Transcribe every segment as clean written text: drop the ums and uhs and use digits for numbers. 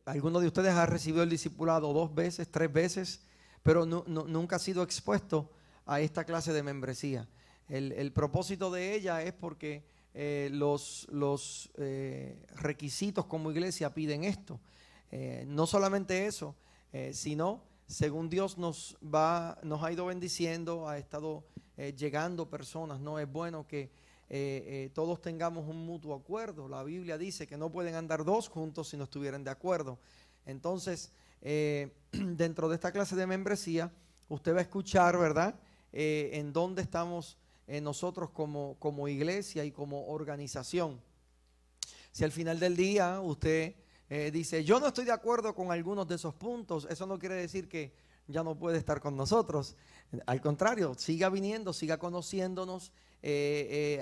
Alguno de ustedes ha recibido el discipulado 2 veces, 3 veces, pero nunca ha sido expuesto a esta clase de membresía. El propósito de ella es porque los requisitos como iglesia piden esto. No solamente eso, sino según Dios nos ha ido bendiciendo, ha estado llegando personas, ¿no? Es bueno que todos tengamos un mutuo acuerdo. La Biblia dice que no pueden andar dos juntos si no estuvieran de acuerdo. Entonces, dentro de esta clase de membresía, usted va a escuchar, ¿verdad?, en dónde estamos nosotros como iglesia y como organización. Si al final del día usted dice, yo no estoy de acuerdo con algunos de esos puntos, eso no quiere decir que ya no puede estar con nosotros. Al contrario, siga viniendo, siga conociéndonos,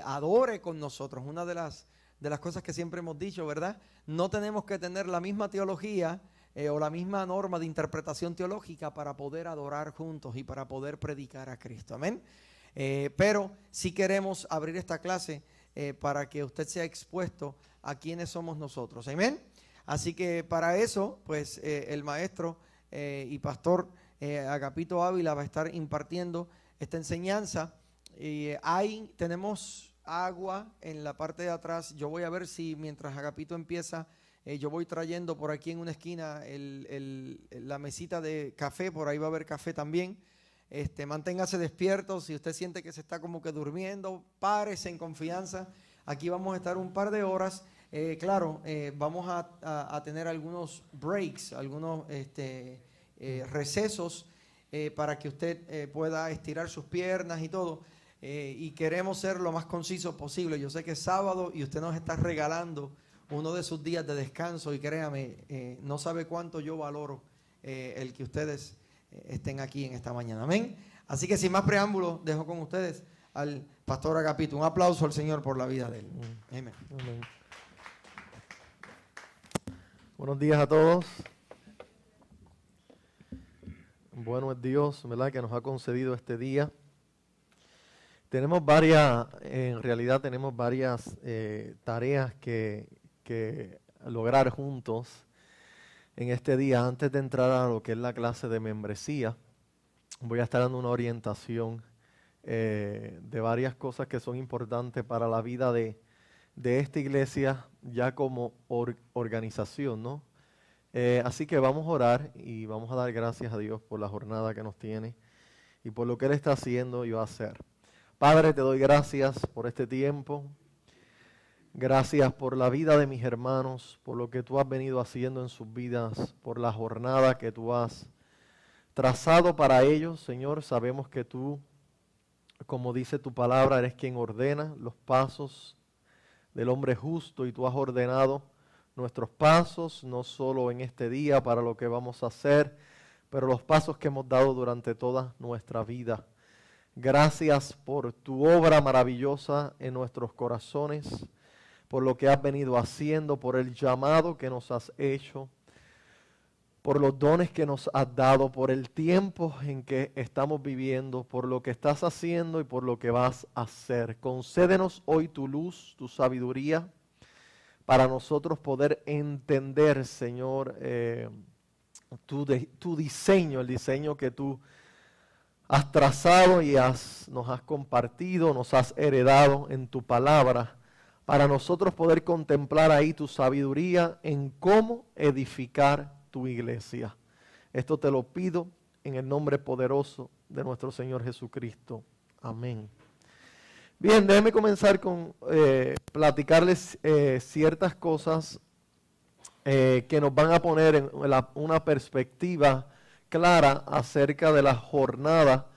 adore con nosotros. Una de las cosas que siempre hemos dicho, ¿verdad? No tenemos que tener la misma teología o la misma norma de interpretación teológica para poder adorar juntos y para poder predicar a Cristo. Amén. Pero sí queremos abrir esta clase para que usted sea expuesto a quiénes somos nosotros. Amén. Así que para eso, pues el maestro y pastor Agapito Ávila va a estar impartiendo esta enseñanza. Tenemos agua en la parte de atrás. Yo voy a ver si mientras Agapito empieza, yo voy trayendo por aquí en una esquina la mesita de café. Por ahí va a haber café también. Manténgase despierto. Si usted siente que se está como que durmiendo, párese en confianza. Aquí vamos a estar un par de horas. Claro, vamos a tener algunos breaks, algunos recesos para que usted pueda estirar sus piernas y todo. Y queremos ser lo más concisos posible. Yo sé que es sábado y usted nos está regalando uno de sus días de descanso, y créame, no sabe cuánto yo valoro el que ustedes estén aquí en esta mañana. Amén. Así que sin más preámbulos, dejo con ustedes al pastor Agapito. Un aplauso al Señor por la vida de él. Amén. Amén. Buenos días a todos. Bueno es Dios, ¿verdad?, que nos ha concedido este día. En realidad tenemos varias tareas que lograr juntos en este día. Antes de entrar a lo que es la clase de membresía, voy a estar dando una orientación de varias cosas que son importantes para la vida de esta iglesia ya como organización, ¿no? Así que vamos a orar y vamos a dar gracias a Dios por la jornada que nos tiene y por lo que Él está haciendo y va a hacer. Padre, te doy gracias por este tiempo. Gracias por la vida de mis hermanos, por lo que tú has venido haciendo en sus vidas, por la jornada que tú has trazado para ellos. Señor, sabemos que tú, como dice tu palabra, eres quien ordena los pasos del hombre justo, y tú has ordenado nuestros pasos, no solo en este día para lo que vamos a hacer, pero los pasos que hemos dado durante toda nuestra vida. Gracias por tu obra maravillosa en nuestros corazones, por lo que has venido haciendo, por el llamado que nos has hecho, por los dones que nos has dado, por el tiempo en que estamos viviendo, por lo que estás haciendo y por lo que vas a hacer. Concédenos hoy tu luz, tu sabiduría, para nosotros poder entender, Señor, tu diseño, el diseño que tú has trazado y nos has compartido, nos has heredado en tu palabra, para nosotros poder contemplar ahí tu sabiduría en cómo edificar tu iglesia. Esto te lo pido en el nombre poderoso de nuestro Señor Jesucristo. Amén. Bien, déjenme comenzar con platicarles ciertas cosas que nos van a poner en una perspectiva clara acerca de la jornada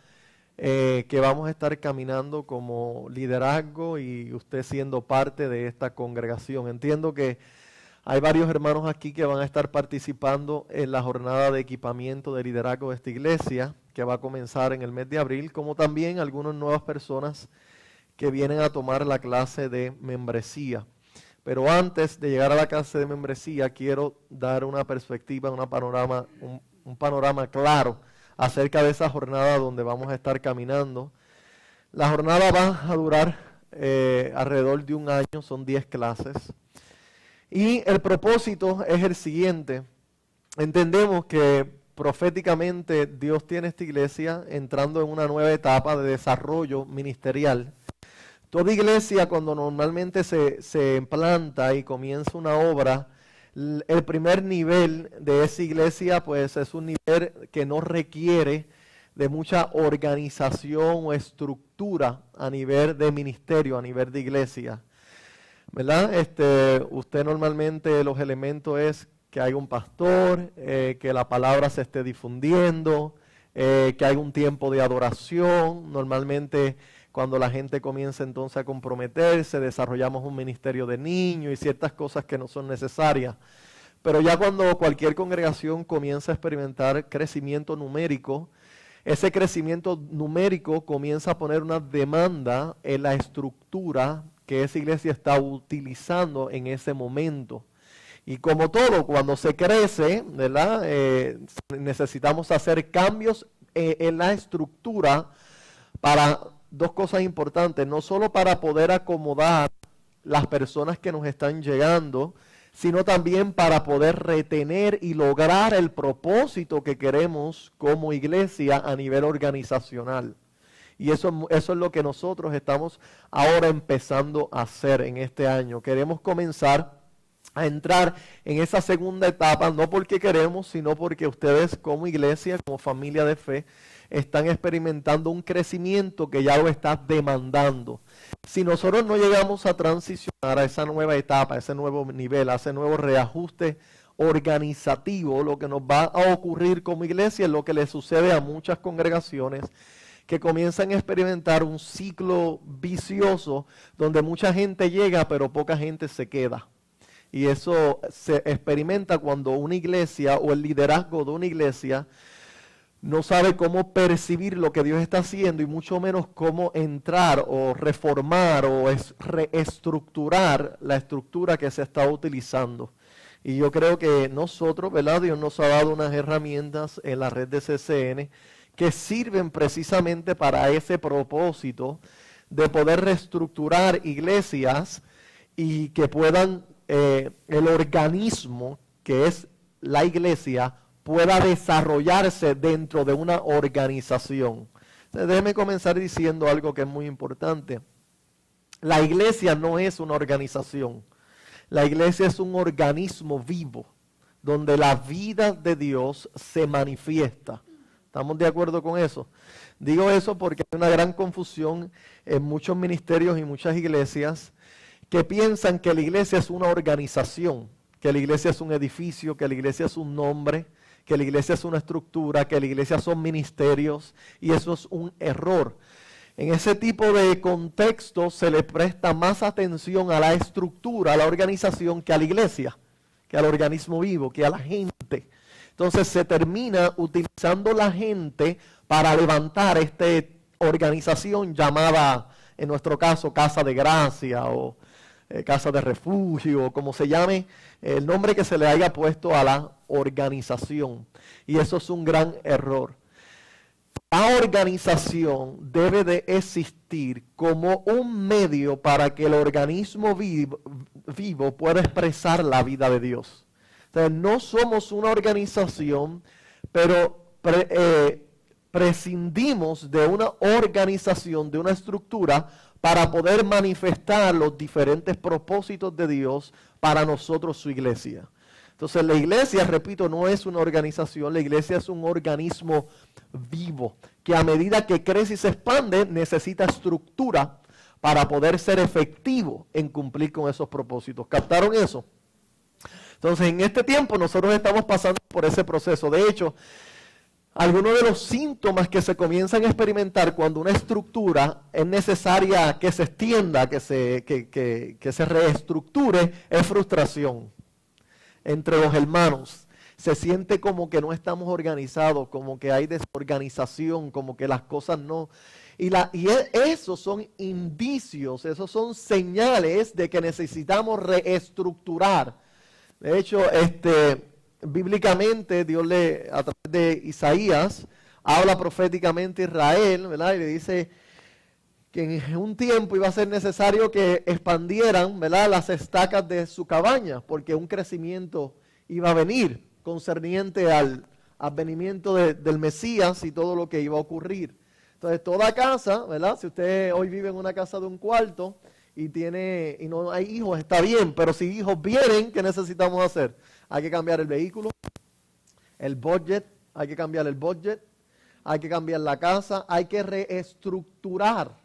que vamos a estar caminando como liderazgo y usted siendo parte de esta congregación. Entiendo que hay varios hermanos aquí que van a estar participando en la jornada de equipamiento de liderazgo de esta iglesia, que va a comenzar en el mes de abril, como también algunas nuevas personas que vienen a tomar la clase de membresía. Pero antes de llegar a la clase de membresía, quiero dar una perspectiva, un panorama claro acerca de esa jornada donde vamos a estar caminando. La jornada va a durar alrededor de un año, son 10 clases. Y el propósito es el siguiente: entendemos que proféticamente Dios tiene esta iglesia entrando en una nueva etapa de desarrollo ministerial. Toda iglesia, cuando normalmente se implanta y comienza una obra, el primer nivel de esa iglesia pues es un nivel que no requiere de mucha organización o estructura a nivel de ministerio, a nivel de iglesia, ¿verdad? Usted normalmente los elementos es que hay un pastor, que la palabra se esté difundiendo, que hay un tiempo de adoración. Normalmente cuando la gente comienza entonces a comprometerse, desarrollamos un ministerio de niños y ciertas cosas que no son necesarias. Pero ya cuando cualquier congregación comienza a experimentar crecimiento numérico, ese crecimiento numérico comienza a poner una demanda en la estructura que esa iglesia está utilizando en ese momento. Y como todo, cuando se crece, ¿verdad? Necesitamos hacer cambios en la estructura para dos cosas importantes, no solo para poder acomodar las personas que nos están llegando, sino también para poder retener y lograr el propósito que queremos como iglesia a nivel organizacional. Y eso es lo que nosotros estamos ahora empezando a hacer en este año. Queremos comenzar a entrar en esa segunda etapa, no porque queremos, sino porque ustedes como iglesia, como familia de fe, están experimentando un crecimiento que ya lo está demandando. Si nosotros no llegamos a transicionar a esa nueva etapa, a ese nuevo nivel, a ese nuevo reajuste organizativo, lo que nos va a ocurrir como iglesia es lo que le sucede a muchas congregaciones que comienzan a experimentar un ciclo vicioso donde mucha gente llega pero poca gente se queda. Y eso se experimenta cuando una iglesia o el liderazgo de una iglesia no sabe cómo percibir lo que Dios está haciendo y mucho menos cómo entrar o reformar o reestructurar la estructura que se está utilizando. Y yo creo que nosotros, ¿verdad? Dios nos ha dado unas herramientas en la red de CCN que sirven precisamente para ese propósito de poder reestructurar iglesias y que puedan, el organismo que es la iglesia, pueda desarrollarse dentro de una organización. Entonces, déjeme comenzar diciendo algo que es muy importante. La iglesia no es una organización. La iglesia es un organismo vivo, donde la vida de Dios se manifiesta. ¿Estamos de acuerdo con eso? Digo eso porque hay una gran confusión en muchos ministerios y muchas iglesias que piensan que la iglesia es una organización, que la iglesia es un edificio, que la iglesia es un nombre, que la iglesia es una estructura, que la iglesia son ministerios, y eso es un error. En ese tipo de contexto se le presta más atención a la estructura, a la organización, que a la iglesia, que al organismo vivo, que a la gente. Entonces se termina utilizando la gente para levantar esta organización llamada, en nuestro caso, Casa de Gracia o Casa de Refugio, o como se llame, el nombre que se le haya puesto a la organización. Y eso es un gran error. La organización debe de existir como un medio para que el organismo vivo pueda expresar la vida de Dios. Entonces, no somos una organización, pero prescindimos de una organización, de una estructura, para poder manifestar los diferentes propósitos de Dios para nosotros, su iglesia. Entonces la iglesia, repito, no es una organización, la iglesia es un organismo vivo, que a medida que crece y se expande, necesita estructura para poder ser efectivo en cumplir con esos propósitos. ¿Captaron eso? Entonces en este tiempo nosotros estamos pasando por ese proceso. De hecho, algunos de los síntomas que se comienzan a experimentar cuando una estructura es necesaria que se extienda, que se reestructure, es frustración entre los hermanos. Se siente como que no estamos organizados, como que hay desorganización, como que las cosas no... esos son indicios, esos son señales de que necesitamos reestructurar. De hecho, bíblicamente, Dios a través de Isaías, habla proféticamente a Israel, ¿verdad? Y le dice que en un tiempo iba a ser necesario que expandieran, ¿verdad?, las estacas de su cabaña, porque un crecimiento iba a venir. concerniente al advenimiento del Mesías y todo lo que iba a ocurrir. Entonces, toda casa, ¿verdad? Si usted hoy vive en una casa de un cuarto y no hay hijos, está bien, pero si hijos vienen, ¿qué necesitamos hacer? Hay que cambiar el vehículo, el budget, hay que cambiar el budget, hay que cambiar la casa, hay que reestructurar.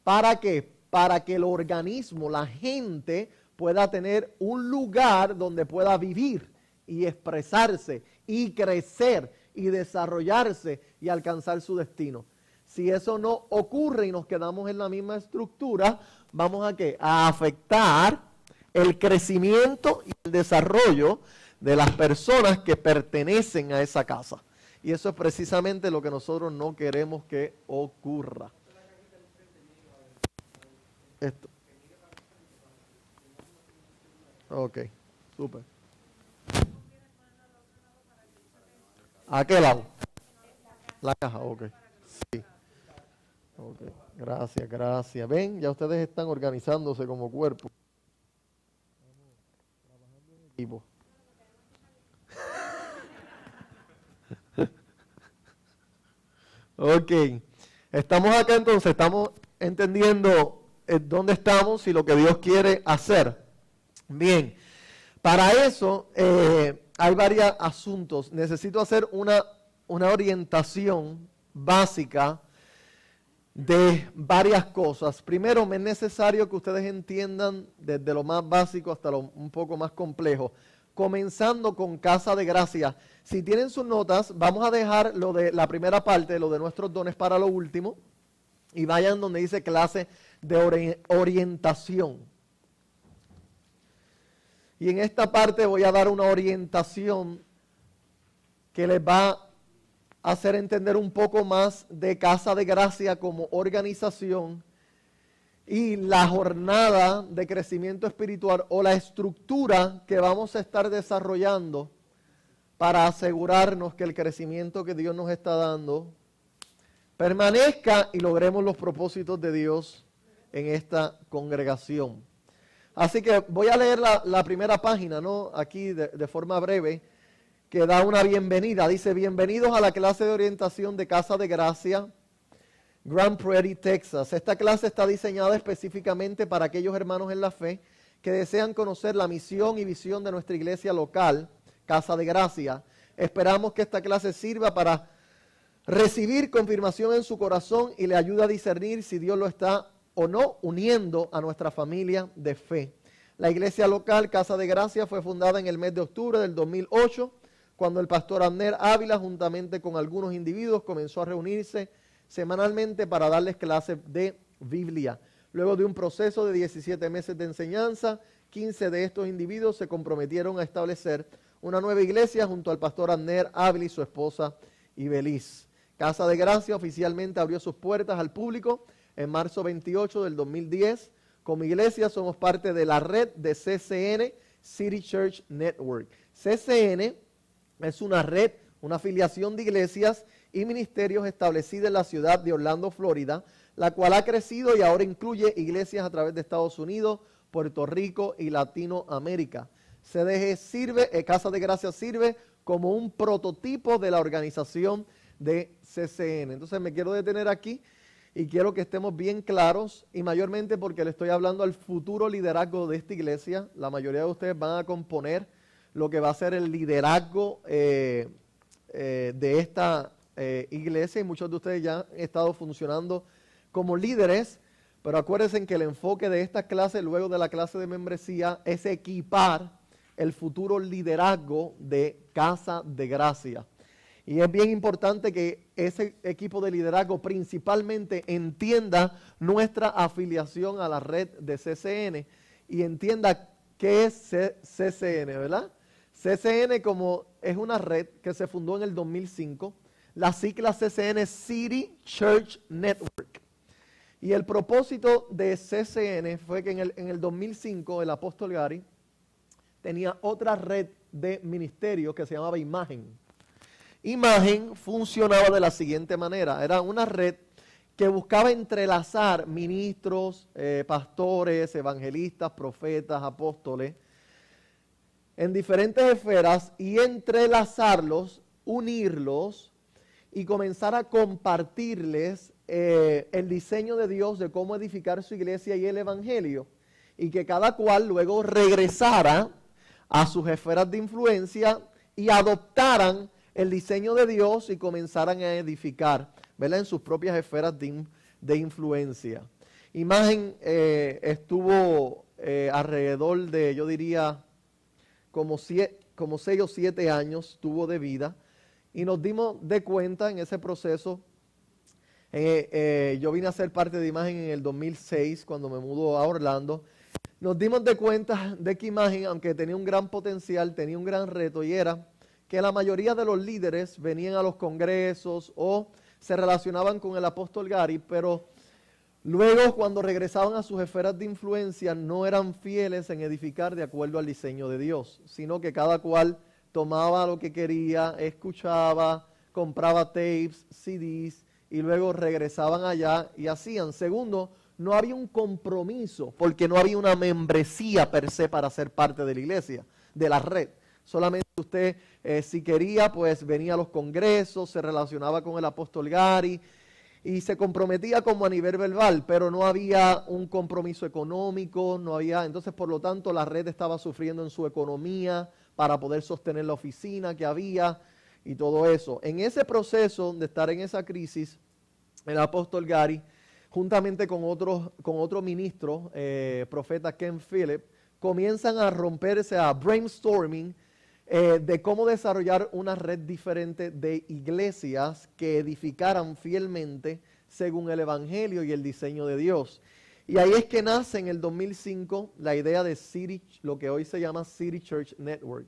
¿Para qué? Para que el organismo, la gente, pueda tener un lugar donde pueda vivir y expresarse y crecer y desarrollarse y alcanzar su destino. Si eso no ocurre y nos quedamos en la misma estructura, ¿vamos a qué? A afectar el crecimiento y el desarrollo de las personas que pertenecen a esa casa. Y eso es precisamente lo que nosotros no queremos que ocurra. Esto. Ok, súper. ¿A qué lado? La caja, ok. Sí. Ok, gracias, gracias. Ven, ya ustedes están organizándose como cuerpo. Equipo. Ok, estamos acá entonces, estamos entendiendo dónde estamos y lo que Dios quiere hacer. Bien, para eso hay varios asuntos. Necesito hacer una orientación básica de varias cosas. Primero, me es necesario que ustedes entiendan desde lo más básico hasta lo un poco más complejo. Comenzando con Casa de Gracia. Si tienen sus notas, vamos a dejar lo de la primera parte, lo de nuestros dones para lo último, y vayan donde dice clase de orientación. Y en esta parte voy a dar una orientación que les va a hacer entender un poco más de Casa de Gracia como organización y la jornada de crecimiento espiritual o la estructura que vamos a estar desarrollando para asegurarnos que el crecimiento que Dios nos está dando permanezca y logremos los propósitos de Dios en esta congregación. Así que voy a leer la primera página, ¿no? Aquí de forma breve, que da una bienvenida. Dice, bienvenidos a la clase de orientación de Casa de Gracia, Grand Prairie, Texas. Esta clase está diseñada específicamente para aquellos hermanos en la fe que desean conocer la misión y visión de nuestra iglesia local, Casa de Gracia. Esperamos que esta clase sirva para recibir confirmación en su corazón y le ayude a discernir si Dios lo está o no uniendo a nuestra familia de fe. La iglesia local, Casa de Gracia, fue fundada en el mes de octubre del 2008, cuando el pastor Abner Ávila, juntamente con algunos individuos, comenzó a reunirse semanalmente para darles clases de Biblia. Luego de un proceso de 17 meses de enseñanza, 15 de estos individuos se comprometieron a establecer una nueva iglesia junto al pastor Abner Ávila y su esposa Ibeliz. Casa de Gracia oficialmente abrió sus puertas al público en marzo 28 del 2010. Como iglesia somos parte de la red de CCN, City Church Network. CCN es una red, una afiliación de iglesias y ministerios establecida en la ciudad de Orlando, Florida, la cual ha crecido y ahora incluye iglesias a través de Estados Unidos, Puerto Rico y Latinoamérica. CDG sirve, Casa de Gracia sirve como un prototipo de la organización de CCN. Entonces me quiero detener aquí y quiero que estemos bien claros, y mayormente porque le estoy hablando al futuro liderazgo de esta iglesia. La mayoría de ustedes van a componer lo que va a ser el liderazgo de esta iglesia, y muchos de ustedes ya han estado funcionando como líderes, pero acuérdense que el enfoque de esta clase, luego de la clase de membresía, es equipar el futuro liderazgo de Casa de Gracia. Y es bien importante que ese equipo de liderazgo principalmente entienda nuestra afiliación a la red de CCN y entienda qué es CCN, ¿verdad? CCN como es una red que se fundó en el 2005, la sigla CCN es City Church Network. Y el propósito de CCN fue que en el 2005 el apóstol Gary tenía otra red de ministerio que se llamaba Imagen. Imagen funcionaba de la siguiente manera, era una red que buscaba entrelazar ministros, pastores, evangelistas, profetas, apóstoles, en diferentes esferas y entrelazarlos, unirlos y comenzar a compartirles el diseño de Dios de cómo edificar su iglesia y el evangelio, y que cada cual luego regresara a sus esferas de influencia y adoptaran el diseño de Dios y comenzaran a edificar, ¿verdad?, en sus propias esferas de influencia. Imagen estuvo alrededor de, yo diría, como 6 o 7 años tuvo de vida, y nos dimos de cuenta en ese proceso. Yo vine a ser parte de Imagen en el 2006 cuando me mudó a Orlando. Nos dimos de cuenta de que Imagen, aunque tenía un gran potencial, tenía un gran reto, y era que la mayoría de los líderes venían a los congresos o se relacionaban con el apóstol Gary, pero luego cuando regresaban a sus esferas de influencia no eran fieles en edificar de acuerdo al diseño de Dios, sino que cada cual tomaba lo que quería, escuchaba, compraba tapes, CDs, y luego regresaban allá y hacían. Segundo, no había un compromiso, porque no había una membresía per se para ser parte de la iglesia, de la red. Solamente usted, si quería, pues venía a los congresos, se relacionaba con el apóstol Gary y se comprometía como a nivel verbal, pero no había un compromiso económico, no había. Entonces, por lo tanto, la red estaba sufriendo en su economía para poder sostener la oficina que había y todo eso. En ese proceso de estar en esa crisis, el apóstol Gary, juntamente con otro ministro, profeta Ken Phillip, comienzan a romperse, a brainstorming de cómo desarrollar una red diferente de iglesias que edificaran fielmente según el evangelio y el diseño de Dios. Y ahí es que nace en el 2005 la idea de City, lo que hoy se llama City Church Network.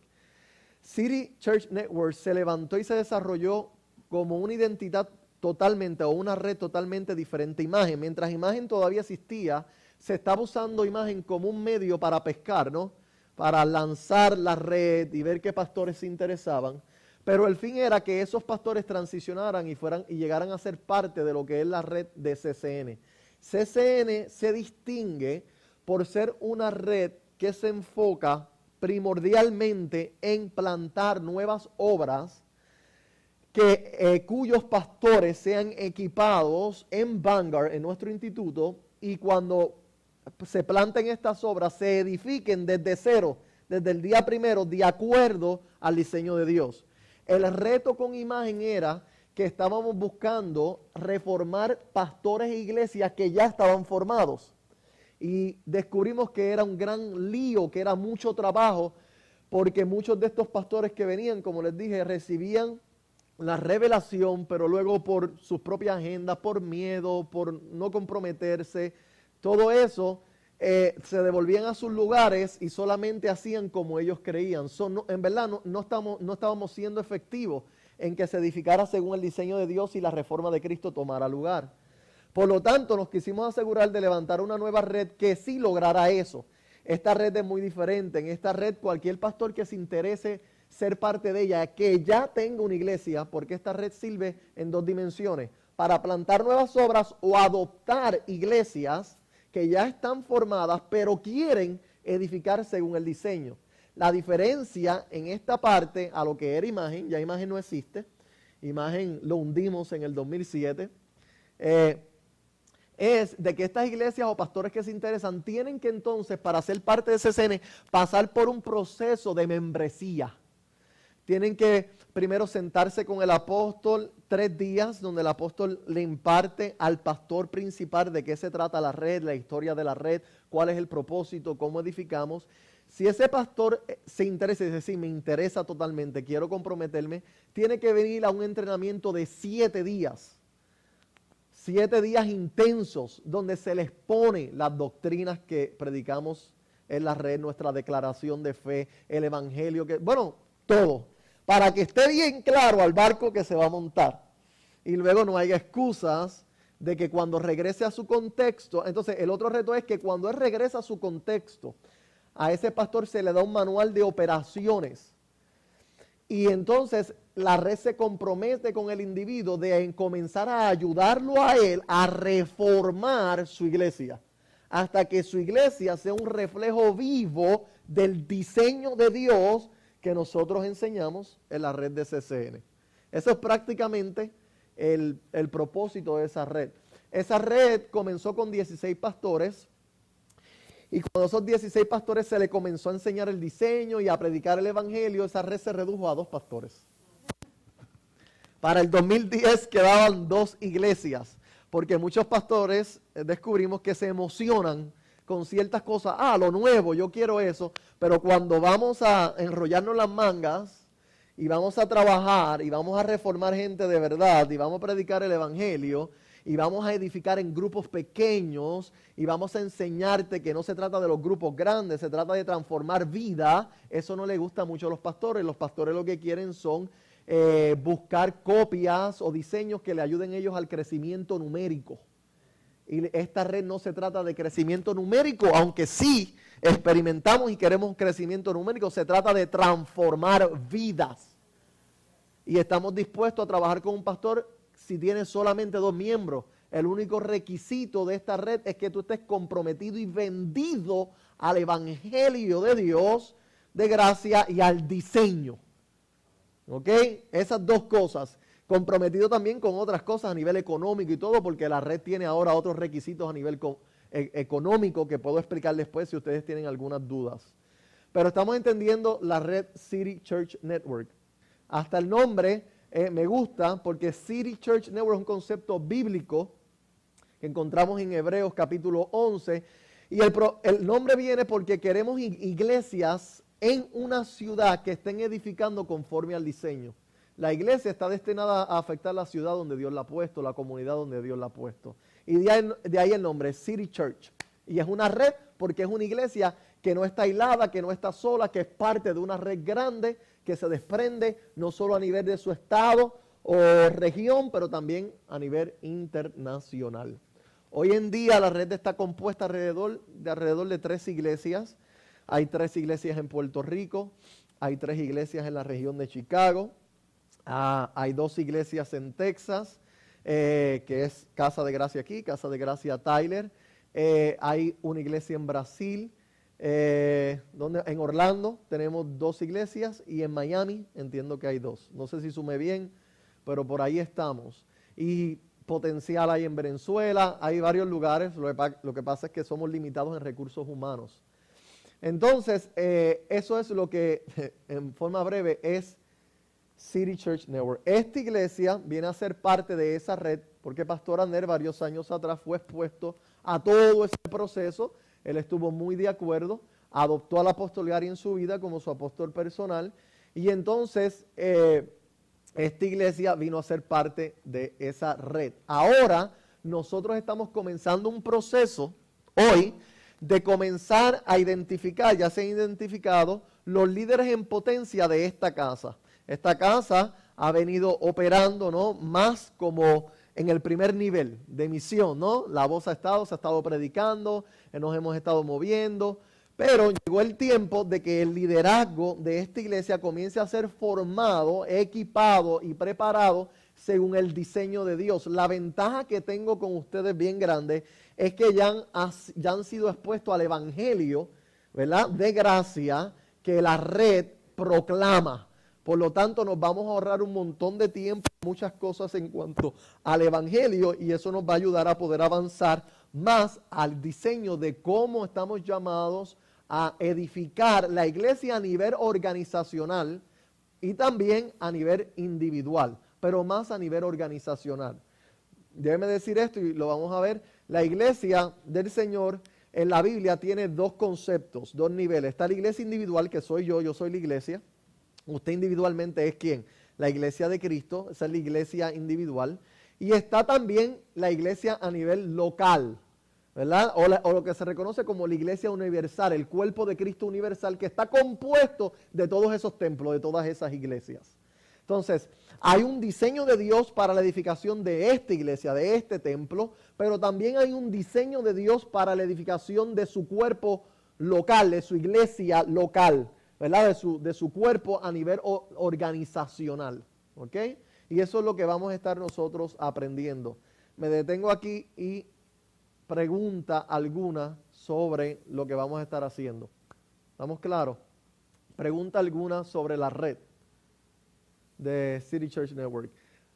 City Church Network se levantó y se desarrolló como una identidad totalmente, o una red totalmente diferente a Imagen. Mientras Imagen todavía existía, se estaba usando Imagen como un medio para pescar, ¿no?, para lanzar la red y ver qué pastores se interesaban. Pero el fin era que esos pastores transicionaran y llegaran a ser parte de lo que es la red de CCN. CCN se distingue por ser una red que se enfoca primordialmente en plantar nuevas obras cuyos pastores sean equipados en Vanguard, en nuestro instituto, y cuando se planten estas obras, se edifiquen desde cero, desde el día primero, de acuerdo al diseño de Dios. El reto con Imagen era que estábamos buscando reformar pastores e iglesias que ya estaban formados. Y descubrimos que era un gran lío, que era mucho trabajo, porque muchos de estos pastores que venían, como les dije, recibían la revelación, pero luego por sus propias agendas, por miedo, por no comprometerse, todo eso, se devolvían a sus lugares y solamente hacían como ellos creían. En verdad no estábamos siendo efectivos en que se edificara según el diseño de Dios y la reforma de Cristo tomara lugar. Por lo tanto, nos quisimos asegurar de levantar una nueva red que sí lograra eso. Esta red es muy diferente. En esta red, cualquier pastor que se interese ser parte de ella, que ya tenga una iglesia, porque esta red sirve en 2 dimensiones, para plantar nuevas obras o adoptar iglesias que ya están formadas, pero quieren edificar según el diseño. La diferencia en esta parte a lo que era Imagen, ya Imagen no existe, Imagen lo hundimos en el 2007, es de que estas iglesias o pastores que se interesan tienen que entonces, para ser parte de CCN, pasar por un proceso de membresía. Tienen que primero sentarse con el apóstol 3 días, donde el apóstol le imparte al pastor principal de qué se trata la red, la historia de la red, cuál es el propósito, cómo edificamos. Si ese pastor se interesa, es decir, me interesa totalmente, quiero comprometerme, tiene que venir a un entrenamiento de 7 días. 7 días intensos, donde se les pone las doctrinas que predicamos en la red, nuestra declaración de fe, el evangelio, todo, para que esté bien claro al barco que se va a montar. Y luego no haya excusas de que cuando regrese a su contexto, entonces el otro reto es que cuando él regresa a su contexto, a ese pastor se le da un manual de operaciones. Y entonces la red se compromete con el individuo de comenzar a ayudarlo a él a reformar su iglesia, hasta que su iglesia sea un reflejo vivo del diseño de Dios que nosotros enseñamos en la red de CCN. Eso es prácticamente el propósito de esa red. Esa red comenzó con 16 pastores y cuando a esos 16 pastores se le comenzó a enseñar el diseño y a predicar el evangelio, esa red se redujo a 2 pastores. Para el 2010 quedaban 2 iglesias, porque muchos pastores descubrimos que se emocionan con ciertas cosas. Lo nuevo, yo quiero eso, pero cuando vamos a enrollarnos las mangas y vamos a trabajar y vamos a reformar gente de verdad y vamos a predicar el evangelio y vamos a edificar en grupos pequeños y vamos a enseñarte que no se trata de los grupos grandes, se trata de transformar vida, eso no le gusta mucho a los pastores. Los pastores lo que quieren son buscar copias o diseños que le ayuden ellos al crecimiento numérico. Y esta red no se trata de crecimiento numérico, aunque sí experimentamos y queremos un crecimiento numérico, se trata de transformar vidas. Y estamos dispuestos a trabajar con un pastor si tiene solamente 2 miembros. El único requisito de esta red es que tú estés comprometido y vendido al evangelio de Dios, de gracia y al diseño. ¿Ok? Esas 2 cosas. Comprometido también con otras cosas a nivel económico y todo, porque la red tiene ahora otros requisitos a nivel económico que puedo explicar después si ustedes tienen algunas dudas. Pero estamos entendiendo la red City Church Network. Hasta el nombre me gusta porque City Church Network es un concepto bíblico que encontramos en Hebreos capítulo 11. Y el nombre viene porque queremos iglesias en una ciudad que estén edificando conforme al diseño. La iglesia está destinada a afectar la ciudad donde Dios la ha puesto, la comunidad donde Dios la ha puesto. Y de ahí el nombre, City Church. Y es una red porque es una iglesia que no está aislada, que no está sola, que es parte de una red grande, que se desprende no solo a nivel de su estado o región, pero también a nivel internacional. Hoy en día la red está compuesta alrededor de 3 iglesias. Hay 3 iglesias en Puerto Rico, hay 3 iglesias en la región de Chicago, hay 2 iglesias en Texas, que es Casa de Gracia aquí, Casa de Gracia Tyler. Hay una iglesia en Brasil, en Orlando tenemos 2 iglesias y en Miami entiendo que hay 2. No sé si sumé bien, pero por ahí estamos. Y potencial hay en Venezuela, hay varios lugares. Lo que pasa es que somos limitados en recursos humanos. Entonces, eso es lo que, en forma breve, es City Church Network. Esta iglesia viene a ser parte de esa red, porque Pastor Aner varios años atrás fue expuesto a todo ese proceso. Él estuvo muy de acuerdo, adoptó al apóstol Gary en su vida como su apóstol personal, y entonces esta iglesia vino a ser parte de esa red. Ahora, nosotros estamos comenzando un proceso hoy de comenzar a identificar, ya se han identificado, los líderes en potencia de esta casa. Esta casa ha venido operando, ¿no?, más como en el primer nivel de misión, ¿no? La voz se ha estado predicando, nos hemos estado moviendo, pero llegó el tiempo de que el liderazgo de esta iglesia comience a ser formado, equipado y preparado según el diseño de Dios. La ventaja que tengo con ustedes bien grande es que ya han sido expuestos al evangelio, ¿verdad?, de gracia que la red proclama. Por lo tanto, nos vamos a ahorrar un montón de tiempo, muchas cosas en cuanto al evangelio, y eso nos va a ayudar a poder avanzar más al diseño de cómo estamos llamados a edificar la iglesia a nivel organizacional y también a nivel individual, pero más a nivel organizacional. Déjeme decir esto y lo vamos a ver. La iglesia del Señor en la Biblia tiene 2 conceptos, 2 niveles. Está la iglesia individual, que soy yo soy la iglesia. Usted individualmente es ¿quién? La iglesia de Cristo, esa es la iglesia individual. Y está también la iglesia a nivel local, ¿verdad? O lo que se reconoce como la iglesia universal, el cuerpo de Cristo universal, que está compuesto de todos esos templos, de todas esas iglesias. Entonces, hay un diseño de Dios para la edificación de esta iglesia, de este templo, pero también hay un diseño de Dios para la edificación de su cuerpo local, de su iglesia local, ¿verdad? De su cuerpo a nivel organizacional, ¿ok? Y eso es lo que vamos a estar nosotros aprendiendo. Me detengo aquí y pregunta alguna sobre lo que vamos a estar haciendo. ¿Estamos claros? Pregunta alguna sobre la red de City Church Network.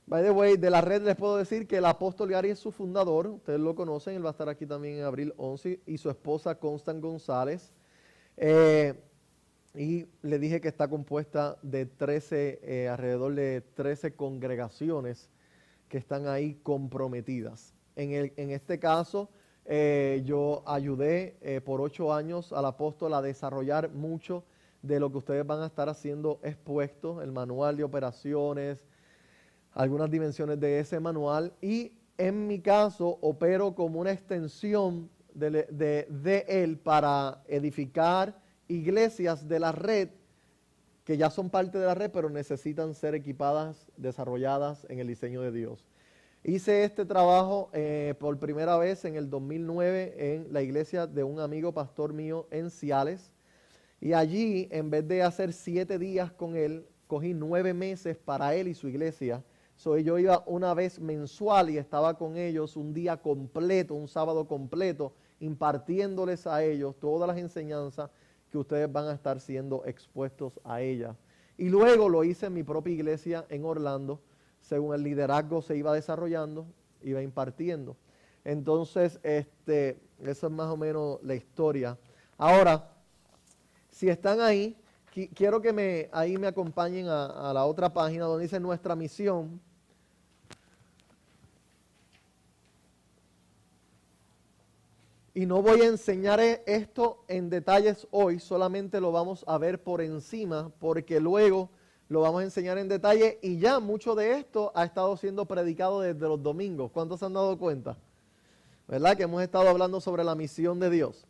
By the way, de la red les puedo decir que el apóstol Gary es su fundador. Ustedes lo conocen, él va a estar aquí también en abril 11, y su esposa Constant González. Y le dije que está compuesta de 13, alrededor de 13 congregaciones que están ahí comprometidas. En este caso, yo ayudé por 8 años al apóstol a desarrollar mucho de lo que ustedes van a estar haciendo expuestos, el manual de operaciones, algunas dimensiones de ese manual, y en mi caso opero como una extensión de él para edificar iglesias de la red que ya son parte de la red, pero necesitan ser equipadas, desarrolladas en el diseño de Dios. Hice este trabajo por primera vez en el 2009 en la iglesia de un amigo pastor mío en Ciales, y allí, en vez de hacer 7 días con él, cogí 9 meses para él y su iglesia. Yo iba una vez mensual y estaba con ellos un día completo, un sábado completo, impartiéndoles a ellos todas las enseñanzas que ustedes van a estar siendo expuestos a ellas. Y luego lo hice en mi propia iglesia en Orlando, según el liderazgo se iba desarrollando, iba impartiendo. Entonces, esa es más o menos la historia. Ahora, si están ahí, quiero que ahí me acompañen a la otra página donde dice nuestra misión. Y no voy a enseñar esto en detalles hoy, solamente lo vamos a ver por encima, porque luego lo vamos a enseñar en detalle, y ya mucho de esto ha estado siendo predicado desde los domingos. ¿Cuántos se han dado cuenta? ¿Verdad? Que hemos estado hablando sobre la misión de Dios.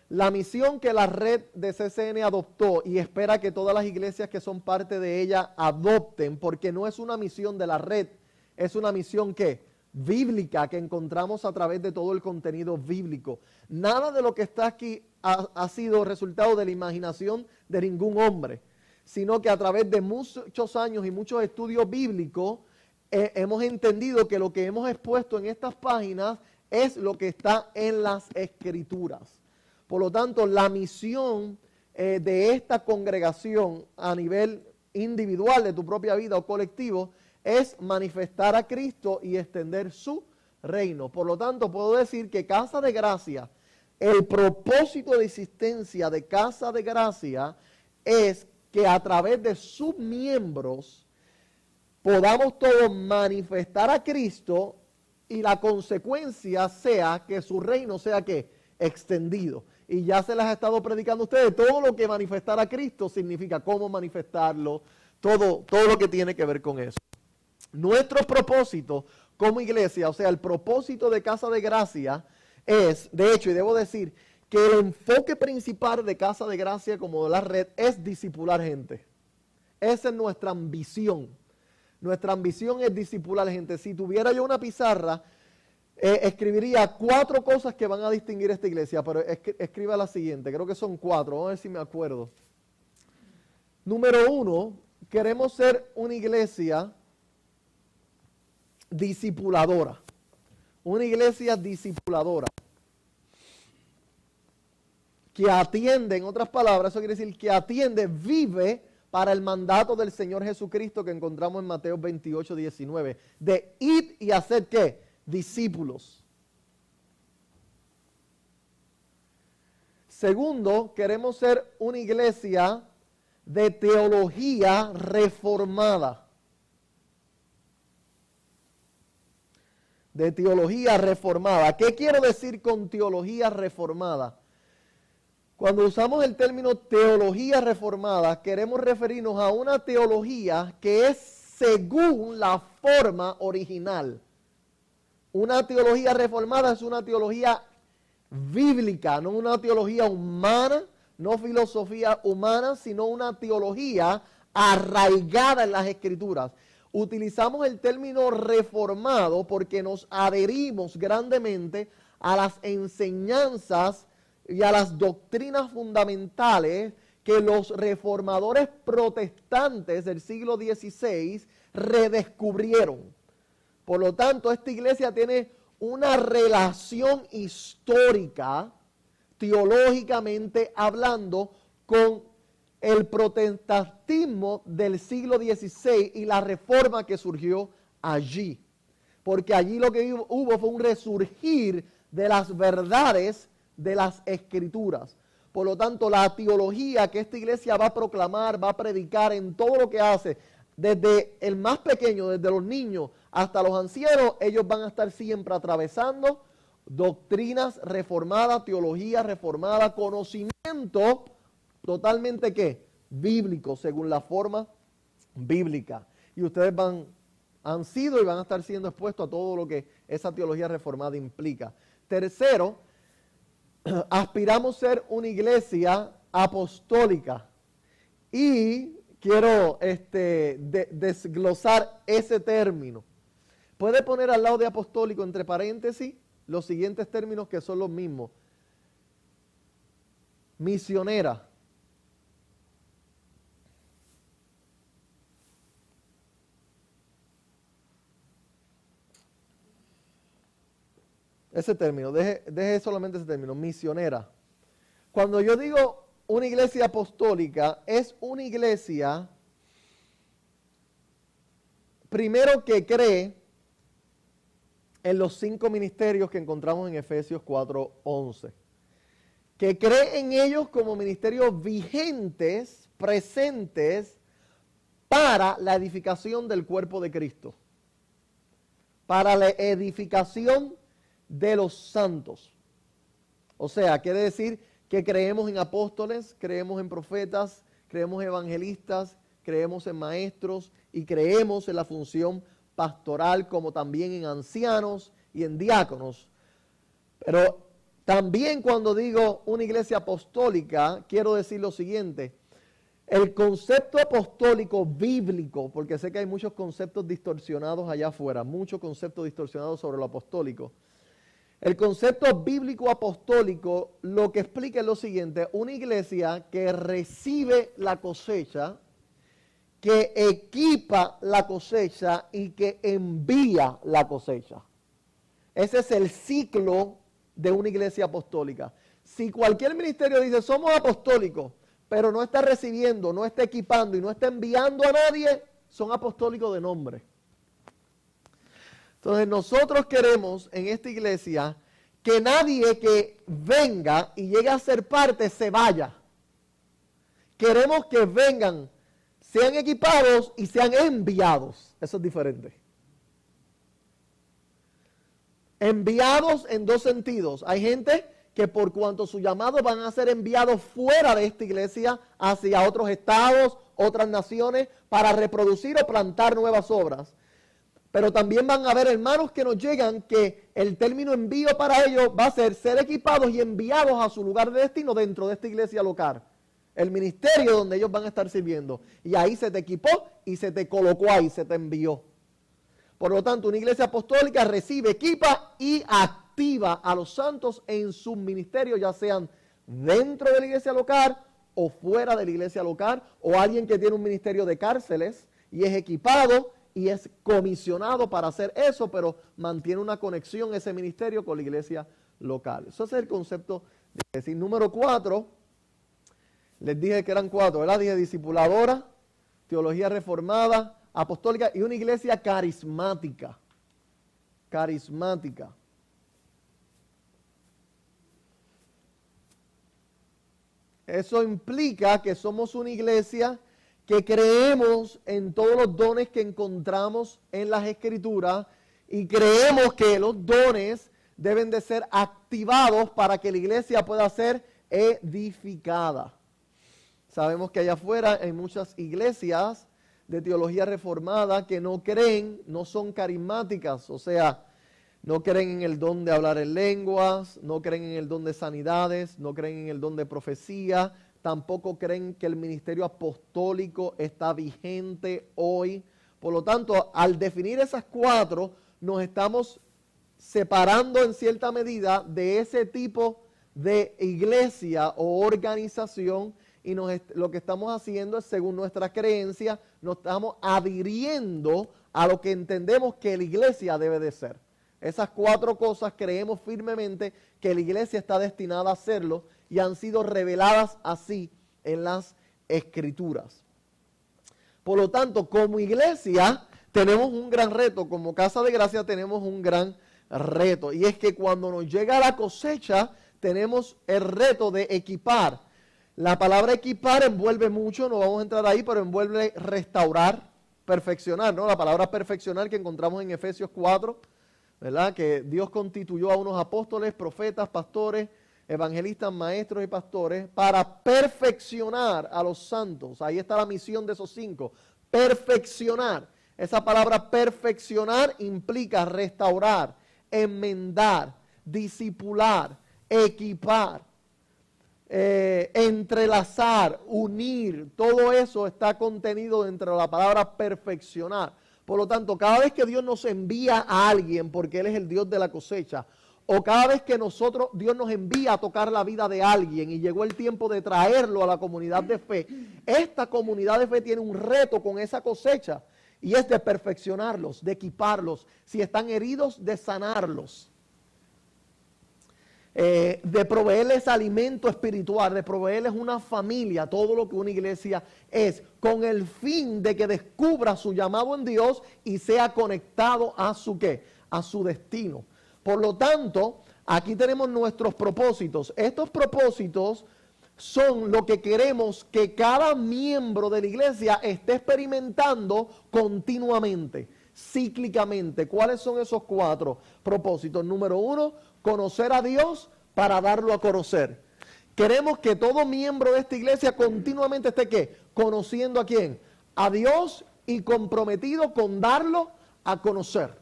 La misión que la red de CCN adoptó y espera que todas las iglesias que son parte de ella adopten, porque no es una misión de la red, es una misión que bíblica, que encontramos a través de todo el contenido bíblico. Nada de lo que está aquí ha sido resultado de la imaginación de ningún hombre, sino que a través de muchos años y muchos estudios bíblicos hemos entendido que lo que hemos expuesto en estas páginas es lo que está en las Escrituras. Por lo tanto, la misión de esta congregación a nivel individual de tu propia vida o colectivo es manifestar a Cristo y extender su reino. Por lo tanto, puedo decir que Casa de Gracia, el propósito de existencia de Casa de Gracia es que a través de sus miembros podamos todos manifestar a Cristo, y la consecuencia sea que su reino sea ¿qué? Extendido. Y ya se las he estado predicando a ustedes. Todo lo que manifestar a Cristo significa cómo manifestarlo, todo lo que tiene que ver con eso. Nuestro propósito como iglesia, o sea, el propósito de Casa de Gracia es, de hecho, y debo decir, que el enfoque principal de Casa de Gracia como de la red es discipular gente. Esa es nuestra ambición. Nuestra ambición es discipular gente. Si tuviera yo una pizarra, escribiría 4 cosas que van a distinguir esta iglesia, pero escriba la siguiente, creo que son 4, vamos a ver si me acuerdo. Número 1, queremos ser una iglesia discipuladora. Una iglesia discipuladora. Que atiende, en otras palabras, eso quiere decir que atiende, vive para el mandato del Señor Jesucristo que encontramos en Mateo 28, 19. De ir y hacer ¿qué? Discípulos. Segundo, queremos ser una iglesia de teología reformada. De teología reformada. ¿Qué quiero decir con teología reformada? Cuando usamos el término teología reformada, queremos referirnos a una teología que es según la forma original. Una teología reformada es una teología bíblica, no una teología humana, no filosofía humana, sino una teología arraigada en las Escrituras. Utilizamos el término reformado porque nos adherimos grandemente a las enseñanzas y a las doctrinas fundamentales que los reformadores protestantes del siglo XVI redescubrieron. Por lo tanto, esta iglesia tiene una relación histórica, teológicamente hablando, con el protestantismo del siglo XVI y la reforma que surgió allí. Porque allí lo que hubo fue un resurgir de las verdades de las Escrituras. Por lo tanto, la teología que esta iglesia va a proclamar, va a predicar en todo lo que hace, desde el más pequeño, desde los niños hasta los ancianos, ellos van a estar siempre atravesando doctrinas reformadas, teología reformada, conocimiento totalmente ¿qué? Bíblico, según la forma bíblica. Y ustedes han sido y van a estar siendo expuestos a todo lo que esa teología reformada implica. Tercero, aspiramos a ser una iglesia apostólica. Y quiero desglosar ese término. Puede poner al lado de apostólico entre paréntesis los siguientes términos que son los mismos. Misionera. Ese término, deje solamente ese término, misionera. Cuando yo digo una iglesia apostólica, es una iglesia, primero, que cree en los 5 ministerios que encontramos en Efesios 4:11. Que cree en ellos como ministerios vigentes, presentes, para la edificación del cuerpo de Cristo. Para la edificación de los santos. O sea, quiere decir que creemos en apóstoles, creemos en profetas, creemos en evangelistas, creemos en maestros y creemos en la función pastoral, como también en ancianos y en diáconos. Pero también cuando digo una iglesia apostólica, quiero decir lo siguiente. El concepto apostólico bíblico, porque sé que hay muchos conceptos distorsionados allá afuera, muchos conceptos distorsionados sobre lo apostólico. El concepto bíblico apostólico lo que explica es lo siguiente: una iglesia que recibe la cosecha, que equipa la cosecha y que envía la cosecha. Ese es el ciclo de una iglesia apostólica. Si cualquier ministerio dice somos apostólicos, pero no está recibiendo, no está equipando y no está enviando a nadie, son apostólicos de nombre. Entonces nosotros queremos en esta iglesia que nadie que venga y llegue a ser parte se vaya. Queremos que vengan, sean equipados y sean enviados. Eso es diferente. Enviados en dos sentidos. Hay gente que por cuanto su llamado van a ser enviados fuera de esta iglesia hacia otros estados, otras naciones, para reproducir o plantar nuevas obras. Pero también van a haber hermanos que nos llegan que el término envío para ellos va a ser equipados y enviados a su lugar de destino dentro de esta iglesia local. El ministerio donde ellos van a estar sirviendo. Y ahí se te equipó y se te colocó ahí, se te envió. Por lo tanto, una iglesia apostólica recibe, equipa y activa a los santos en sus ministerios, ya sean dentro de la iglesia local o fuera de la iglesia local, o alguien que tiene un ministerio de cárceles y es equipado y es comisionado para hacer eso, pero mantiene una conexión ese ministerio con la iglesia local. Eso es el concepto de decir. Número 4, les dije que eran 4, ¿verdad? Dije discipuladora, teología reformada, apostólica y una iglesia carismática. Carismática. Eso implica que somos una iglesia que creemos en todos los dones que encontramos en las Escrituras y creemos que los dones deben de ser activados para que la iglesia pueda ser edificada. Sabemos que allá afuera hay muchas iglesias de teología reformada que no creen, no son carismáticas, o sea, no creen en el don de hablar en lenguas, no creen en el don de sanidades, no creen en el don de profecía, tampoco creen que el ministerio apostólico está vigente hoy. Por lo tanto, al definir esas 4, nos estamos separando en cierta medida de ese tipo de iglesia o organización y lo que estamos haciendo es, según nuestra creencia, nos estamos adhiriendo a lo que entendemos que la iglesia debe de ser. Esas 4 cosas creemos firmemente que la iglesia está destinada a hacerlo y han sido reveladas así en las Escrituras. Por lo tanto, como iglesia tenemos un gran reto, como Casa de Gracia tenemos un gran reto. Y es que cuando nos llega la cosecha, tenemos el reto de equipar. La palabra equipar envuelve mucho, no vamos a entrar ahí, pero envuelve restaurar, perfeccionar, ¿no? La palabra perfeccionar que encontramos en Efesios 4, ¿verdad? Que Dios constituyó a unos apóstoles, profetas, pastores, evangelistas, maestros y pastores para perfeccionar a los santos. Ahí está la misión de esos 5, perfeccionar. Esa palabra perfeccionar implica restaurar, enmendar, discipular, equipar, entrelazar, unir. Todo eso está contenido dentro de la palabra perfeccionar. Por lo tanto, cada vez que Dios nos envía a alguien, porque Él es el Dios de la cosecha, o cada vez que Dios nos envía a tocar la vida de alguien y llegó el tiempo de traerlo a la comunidad de fe, esta comunidad de fe tiene un reto con esa cosecha y es de perfeccionarlos, de equiparlos, si están heridos, de sanarlos, de proveerles alimento espiritual, de proveerles una familia, todo lo que una iglesia es, con el fin de que descubra su llamado en Dios y sea conectado a su ¿qué? A su destino. Por lo tanto, aquí tenemos nuestros propósitos. Estos propósitos son lo que queremos que cada miembro de la iglesia esté experimentando continuamente, cíclicamente. ¿Cuáles son esos 4 propósitos? Número 1, conocer a Dios para darlo a conocer. Queremos que todo miembro de esta iglesia continuamente esté ¿qué? Conociendo a quién, a Dios, y comprometido con darlo a conocer.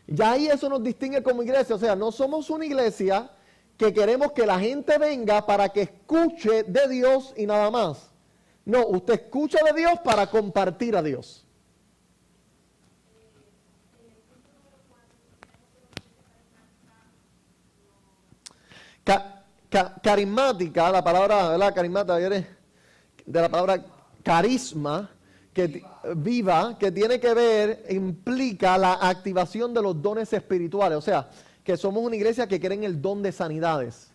Ya ahí eso nos distingue como iglesia, o sea, no somos una iglesia que queremos que la gente venga para que escuche de Dios y nada más. No, usted escucha de Dios para compartir a Dios. Carismática, la palabra, ¿verdad? Carismática viene de la palabra carisma, que viva, que tiene que ver, implica la activación de los dones espirituales. O sea, que somos una iglesia que cree en el don de sanidades,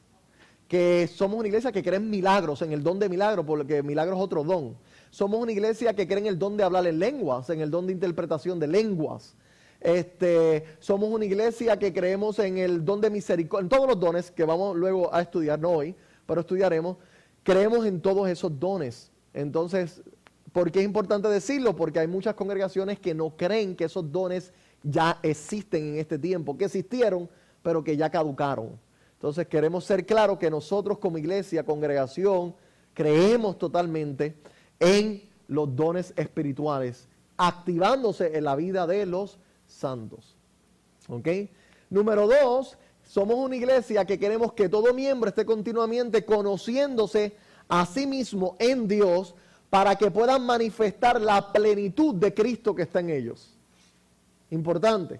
que somos una iglesia que cree en milagros, en el don de milagros, porque milagros es otro don. Somos una iglesia que cree en el don de hablar en lenguas, en el don de interpretación de lenguas. Somos una iglesia que creemos en el don de misericordia, en todos los dones que vamos luego a estudiar, no hoy, pero estudiaremos. Creemos en todos esos dones. Entonces, ¿por qué es importante decirlo? Porque hay muchas congregaciones que no creen que esos dones ya existen en este tiempo, que existieron, pero que ya caducaron. Entonces queremos ser claros que nosotros como iglesia, congregación, creemos totalmente en los dones espirituales, activándose en la vida de los santos. ¿Ok? Número 2, somos una iglesia que queremos que todo miembro esté continuamente conociéndose a sí mismo en Dios, para que puedan manifestar la plenitud de Cristo que está en ellos. Importante.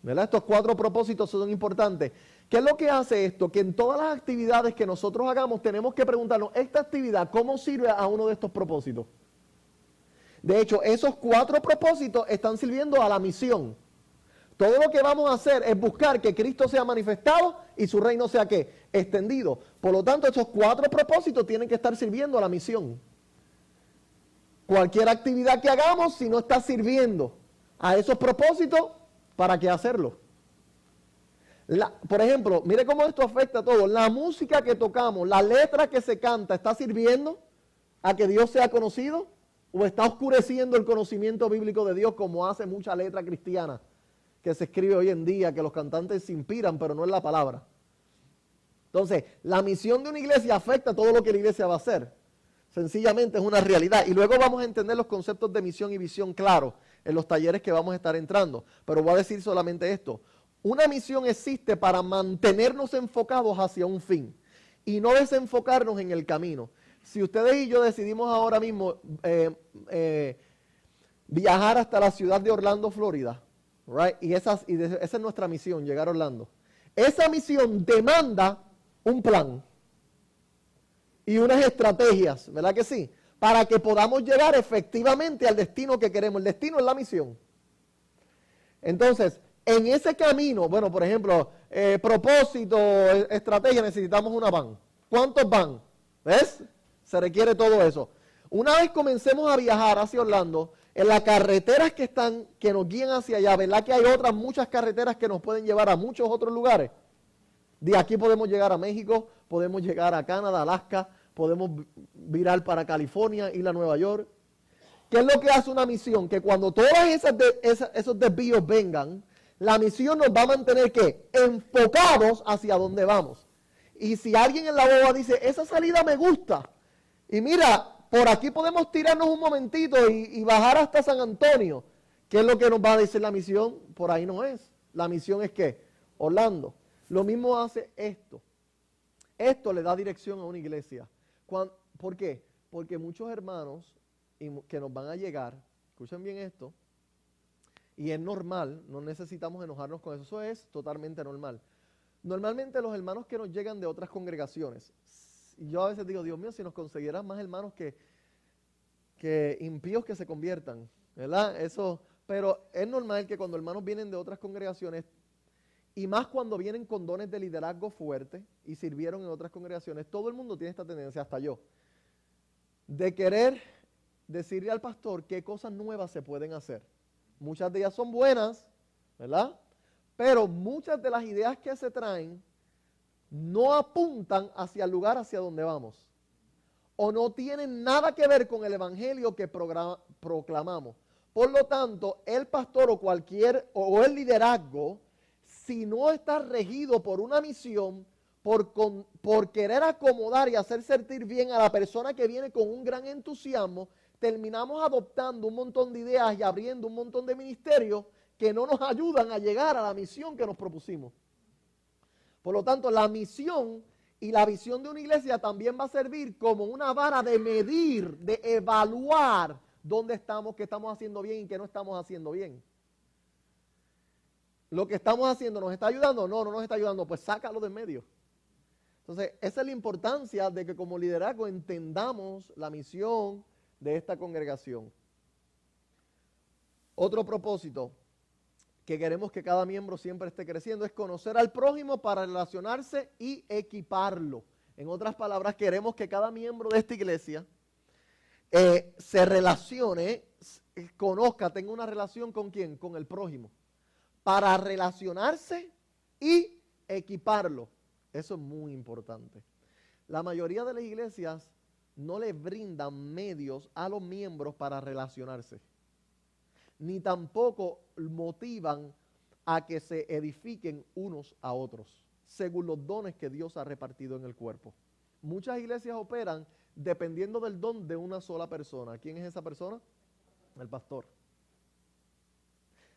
¿Verdad? Estos 4 propósitos son importantes. ¿Qué es lo que hace esto? Que en todas las actividades que nosotros hagamos tenemos que preguntarnos, ¿esta actividad cómo sirve a uno de estos propósitos? De hecho, esos 4 propósitos están sirviendo a la misión. Todo lo que vamos a hacer es buscar que Cristo sea manifestado y su reino sea ¿qué? Extendido. Por lo tanto, esos 4 propósitos tienen que estar sirviendo a la misión. Cualquier actividad que hagamos, si no está sirviendo a esos propósitos, ¿para qué hacerlo? Por ejemplo, mire cómo esto afecta a todo. La música que tocamos, la letra que se canta, ¿está sirviendo a que Dios sea conocido? ¿O está oscureciendo el conocimiento bíblico de Dios, como hace mucha letra cristiana que se escribe hoy en día, que los cantantes se inspiran, pero no es la palabra? Entonces, la misión de una iglesia afecta a todo lo que la iglesia va a hacer. Sencillamente es una realidad. Y luego vamos a entender los conceptos de misión y visión claros en los talleres que vamos a estar entrando. Pero voy a decir solamente esto. Una misión existe para mantenernos enfocados hacia un fin y no desenfocarnos en el camino. Si ustedes y yo decidimos ahora mismo viajar hasta la ciudad de Orlando, Florida, right? y esa es nuestra misión, llegar a Orlando. Esa misión demanda un plan y unas estrategias, ¿verdad que sí? Para que podamos llegar efectivamente al destino que queremos. El destino es la misión. Entonces, En ese camino, bueno, por ejemplo, propósito, estrategia, necesitamos una van. ¿Cuántos van? ¿Ves? Se requiere todo eso. Una vez comencemos a viajar hacia Orlando, en las carreteras que nos guían hacia allá, ¿verdad que hay otras muchas carreteras que nos pueden llevar a muchos otros lugares? De aquí podemos llegar a México, podemos llegar a Canadá, Alaska, podemos virar para California, ir a Nueva York. ¿Qué es lo que hace una misión? Que cuando todos esos desvíos vengan, la misión nos va a mantener ¿qué? Enfocados hacia dónde vamos. Y si alguien en la boba dice, esa salida me gusta, y mira, por aquí podemos tirarnos un momentito y bajar hasta San Antonio, ¿qué es lo que nos va a decir la misión? Por ahí no es. La misión es ¿qué? Orlando. Lo mismo hace esto. Esto le da dirección a una iglesia. ¿Por qué? Porque muchos hermanos que nos van a llegar, escuchen bien esto, y es normal, no necesitamos enojarnos con eso es totalmente normal. Normalmente los hermanos que nos llegan de otras congregaciones, y yo a veces digo, Dios mío, si nos consiguieran más hermanos que impíos que se conviertan, ¿verdad? Pero es normal que cuando hermanos vienen de otras congregaciones, y más cuando vienen con dones de liderazgo fuerte y sirvieron en otras congregaciones, todo el mundo tiene esta tendencia, hasta yo, de querer decirle al pastor qué cosas nuevas se pueden hacer. Muchas de ellas son buenas, ¿verdad? Pero muchas de las ideas que se traen no apuntan hacia el lugar hacia donde vamos. O no tienen nada que ver con el evangelio que proclamamos. Por lo tanto, el pastor o el liderazgo, si no está regido por una misión, por querer acomodar y hacer sentir bien a la persona que viene con un gran entusiasmo, terminamos adoptando un montón de ideas y abriendo un montón de ministerios que no nos ayudan a llegar a la misión que nos propusimos. Por lo tanto, la misión y la visión de una iglesia también va a servir como una vara de medir, de evaluar dónde estamos, qué estamos haciendo bien y qué no estamos haciendo bien. ¿Lo que estamos haciendo nos está ayudando? No nos está ayudando, pues sácalo de en medio. Entonces, esa es la importancia de que como liderazgo entendamos la misión de esta congregación. Otro propósito que queremos que cada miembro siempre esté creciendo es conocer al prójimo para relacionarse y equiparlo. En otras palabras, queremos que cada miembro de esta iglesia se relacione, conozca, tenga una relación ¿con quién? Con el prójimo. Para relacionarse y equiparlo. Eso es muy importante. La mayoría de las iglesias no le brindan medios a los miembros para relacionarse, ni tampoco motivan a que se edifiquen unos a otros, según los dones que Dios ha repartido en el cuerpo. Muchas iglesias operan dependiendo del don de una sola persona. ¿Quién es esa persona? El pastor.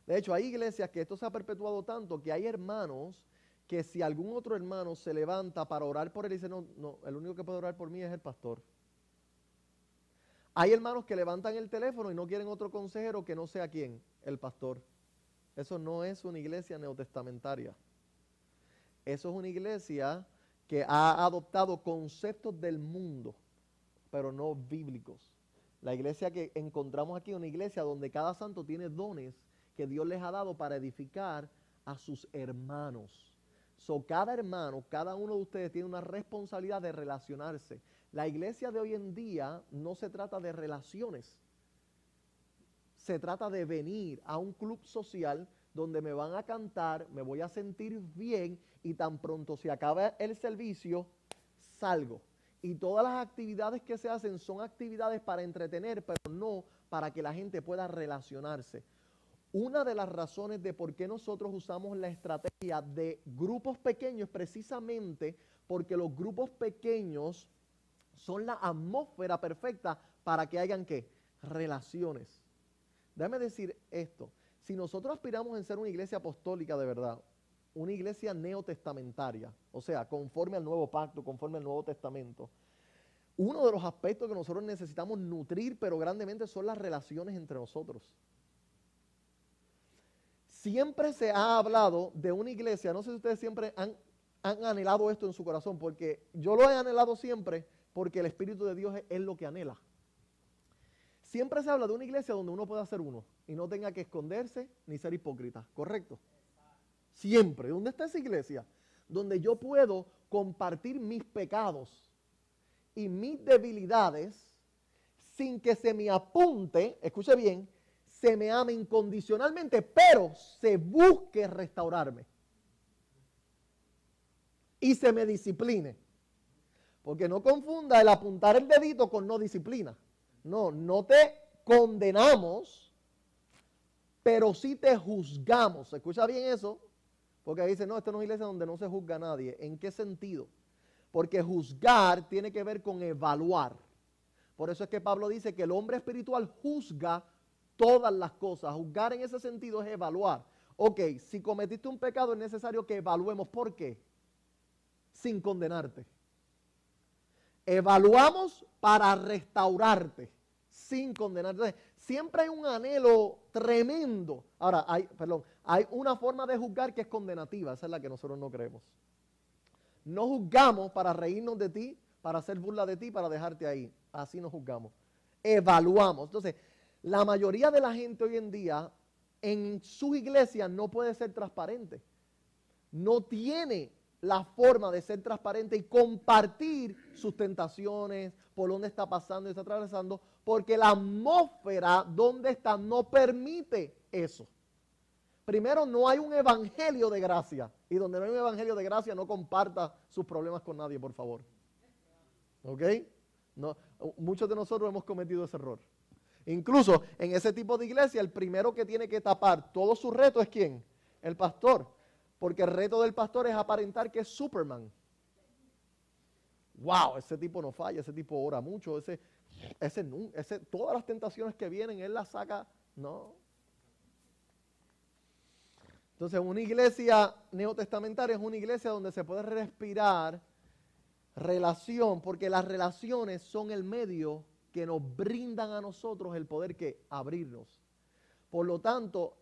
De hecho, hay iglesias que esto se ha perpetuado tanto que hay hermanos que si algún otro hermano se levanta para orar por él y dice, no, el único que puede orar por mí es el pastor. Hay hermanos que levantan el teléfono y no quieren otro consejero que no sea quién, el pastor. Eso no es una iglesia neotestamentaria. Eso es una iglesia que ha adoptado conceptos del mundo, pero no bíblicos. La iglesia que encontramos aquí es una iglesia donde cada santo tiene dones que Dios les ha dado para edificar a sus hermanos. Cada hermano, cada uno de ustedes tiene una responsabilidad de relacionarse. La iglesia de hoy en día no se trata de relaciones. Se trata de venir a un club social donde me van a cantar, me voy a sentir bien y tan pronto se acaba el servicio, salgo. Y todas las actividades que se hacen son actividades para entretener, pero no para que la gente pueda relacionarse. Una de las razones de por qué nosotros usamos la estrategia de grupos pequeños es precisamente porque los grupos pequeños son la atmósfera perfecta para que hayan ¿qué? Relaciones. Déjame decir esto. Si nosotros aspiramos en ser una iglesia apostólica de verdad, una iglesia neotestamentaria, o sea, conforme al nuevo pacto, conforme al Nuevo Testamento, uno de los aspectos que nosotros necesitamos nutrir, pero grandemente, son las relaciones entre nosotros. Siempre se ha hablado de una iglesia, no sé si ustedes siempre han anhelado esto en su corazón, porque yo lo he anhelado siempre, porque el Espíritu de Dios es lo que anhela. Siempre se habla de una iglesia donde uno pueda ser uno y no tenga que esconderse ni ser hipócrita, ¿correcto? Siempre. ¿Dónde está esa iglesia? Donde yo puedo compartir mis pecados y mis debilidades sin que se me apunte, escuche bien, se me ame incondicionalmente, pero se busque restaurarme. Y se me discipline. Porque no confunda el apuntar el dedito con no disciplina. No, no te condenamos, pero sí te juzgamos. ¿Escucha bien eso? Porque ahí dice, no, esta no es una iglesia donde no se juzga a nadie. ¿En qué sentido? Porque juzgar tiene que ver con evaluar. Por eso es que Pablo dice que el hombre espiritual juzga todas las cosas. Juzgar en ese sentido es evaluar. Ok, si cometiste un pecado es necesario que evaluemos. ¿Por qué? Sin condenarte. Evaluamos para restaurarte, sin condenarte. Entonces, siempre hay un anhelo tremendo. Ahora, hay una forma de juzgar que es condenativa. Esa es la que nosotros no creemos. No juzgamos para reírnos de ti, para hacer burla de ti, para dejarte ahí. Así no juzgamos. Evaluamos. Entonces, la mayoría de la gente hoy en día en sus iglesias no puede ser transparente. No tiene la forma de ser transparente y compartir sus tentaciones, por dónde está pasando y está atravesando, porque la atmósfera donde está no permite eso. Primero, no hay un evangelio de gracia. Y donde no hay un evangelio de gracia, no comparta sus problemas con nadie, por favor. ¿Ok? No, muchos de nosotros hemos cometido ese error. Incluso en ese tipo de iglesia, el primero que tiene que tapar todo su reto es ¿quién? El pastor. Porque el reto del pastor es aparentar que es Superman. Wow, ese tipo no falla, ese tipo ora mucho, todas las tentaciones que vienen, él las saca. No. Entonces, una iglesia neotestamentaria es una iglesia donde se puede respirar relación, porque las relaciones son el medio que nos brindan a nosotros el poder que abrirnos. Por lo tanto,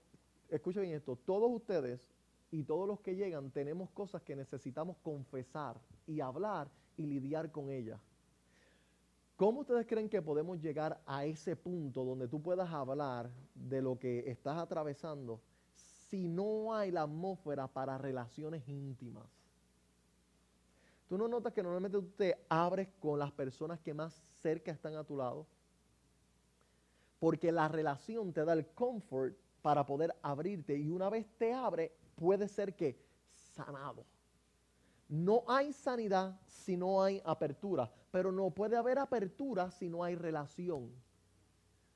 escuchen bien esto, todos ustedes y todos los que llegan tenemos cosas que necesitamos confesar y hablar y lidiar con ellas. ¿Cómo ustedes creen que podemos llegar a ese punto donde tú puedas hablar de lo que estás atravesando si no hay la atmósfera para relaciones íntimas? ¿Tú no notas que normalmente tú te abres con las personas que más cerca están a tu lado? Porque la relación te da el comfort para poder abrirte y una vez te abre, puede ser que sanado. No hay sanidad si no hay apertura, pero no puede haber apertura si no hay relación.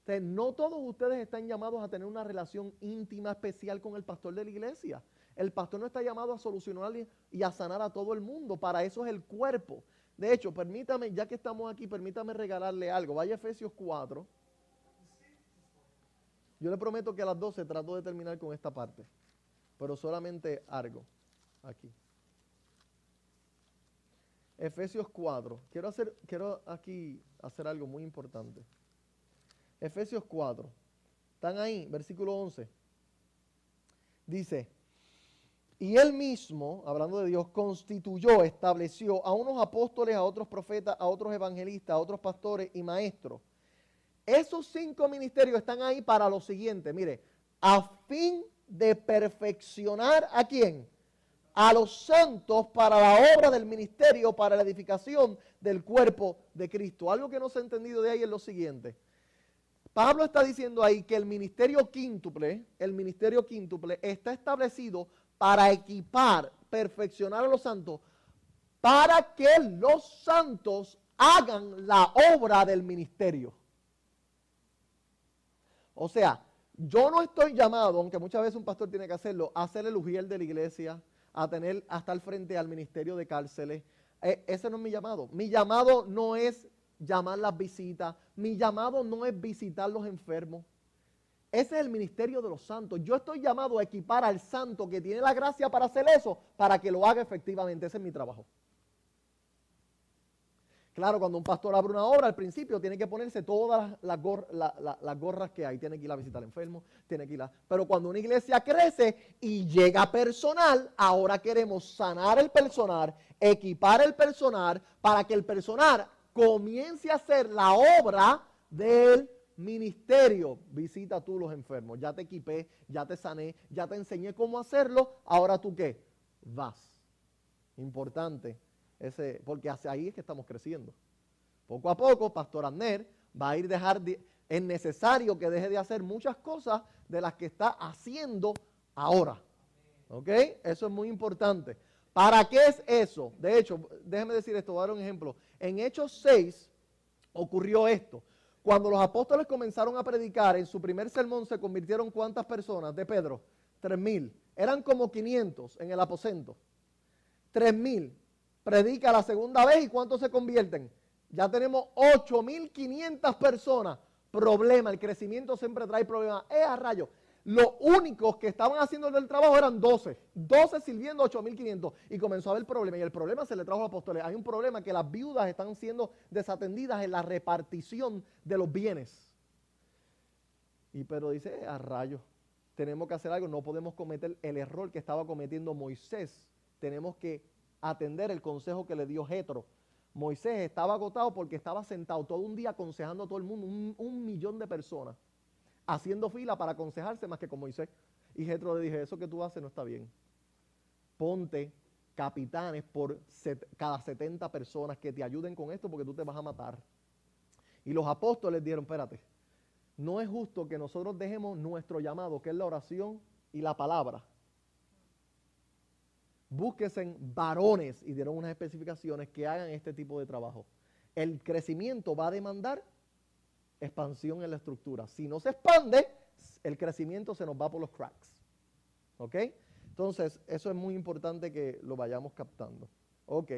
Entonces, no todos ustedes están llamados a tener una relación íntima, especial con el pastor de la iglesia. El pastor no está llamado a solucionar y a sanar a todo el mundo. Para eso es el cuerpo. De hecho, permítame, ya que estamos aquí, permítame regalarle algo. Vaya a Efesios 4. Yo le prometo que a las 12 trato de terminar con esta parte. Pero solamente algo aquí. Efesios 4. Quiero aquí hacer algo muy importante. Efesios 4. ¿Están ahí? Versículo 11. Dice, y él mismo, hablando de Dios, constituyó, estableció a unos apóstoles, a otros profetas, a otros evangelistas, a otros pastores y maestros. Esos 5 ministerios están ahí para lo siguiente, mire, a fin de perfeccionar ¿a quién? A los santos para la obra del ministerio, para la edificación del cuerpo de Cristo. Algo que no se ha entendido de ahí es lo siguiente. Pablo está diciendo ahí que el ministerio quíntuple está establecido para equipar, perfeccionar a los santos, para que los santos hagan la obra del ministerio. O sea, yo no estoy llamado, aunque muchas veces un pastor tiene que hacerlo, a ser el ujier de la iglesia, a estar frente al ministerio de cárceles. Ese no es mi llamado. Mi llamado no es llamar las visitas. Mi llamado no es visitar los enfermos. Ese es el ministerio de los santos. Yo estoy llamado a equipar al santo que tiene la gracia para hacer eso, para que lo haga efectivamente. Ese es mi trabajo. Claro, cuando un pastor abre una obra, al principio tiene que ponerse todas las gorras que hay. Tiene que ir a visitar al enfermo, tiene que ir a... Pero cuando una iglesia crece y llega personal, ahora queremos sanar el personal, equipar el personal, para que el personal comience a hacer la obra del ministerio, visita tú los enfermos. Ya te equipé, ya te sané, ya te enseñé cómo hacerlo. Ahora tú ¿qué? Vas. Importante, porque hacia ahí es que estamos creciendo. Poco a poco, Pastor Abner va a ir es necesario que deje de hacer muchas cosas de las que está haciendo ahora. ¿Ok? Eso es muy importante. ¿Para qué es eso? De hecho, déjeme decir esto, voy a dar un ejemplo. En Hechos 6 ocurrió esto. Cuando los apóstoles comenzaron a predicar, en su primer sermón se convirtieron ¿cuántas personas de Pedro? 3,000. Eran como 500 en el aposento. 3,000. Predica la segunda vez y ¿cuántos se convierten? Ya tenemos 8,500 personas. Problema, el crecimiento siempre trae problemas. A rayo. Los únicos que estaban haciendo el trabajo eran 12. 12 sirviendo 8,500. Y comenzó a haber problema. Y el problema se le trajo a los apóstoles. Hay un problema que las viudas están siendo desatendidas en la repartición de los bienes. Y Pedro dice, a rayo, tenemos que hacer algo. No podemos cometer el error que estaba cometiendo Moisés. Tenemos que atender el consejo que le dio Jetro. Moisés estaba agotado porque estaba sentado todo un día aconsejando a todo el mundo, un millón de personas, haciendo fila para aconsejarse más que con Moisés. Y Jetro le dije, eso que tú haces no está bien. Ponte capitanes por cada 70 personas que te ayuden con esto porque tú te vas a matar. Y los apóstoles dijeron, espérate, no es justo que nosotros dejemos nuestro llamado, que es la oración y la palabra. Búsquense varones, y dieron unas especificaciones, que hagan este tipo de trabajo. El crecimiento va a demandar expansión en la estructura. Si no se expande, el crecimiento se nos va por los cracks. ¿Ok? Entonces, eso es muy importante que lo vayamos captando. Ok.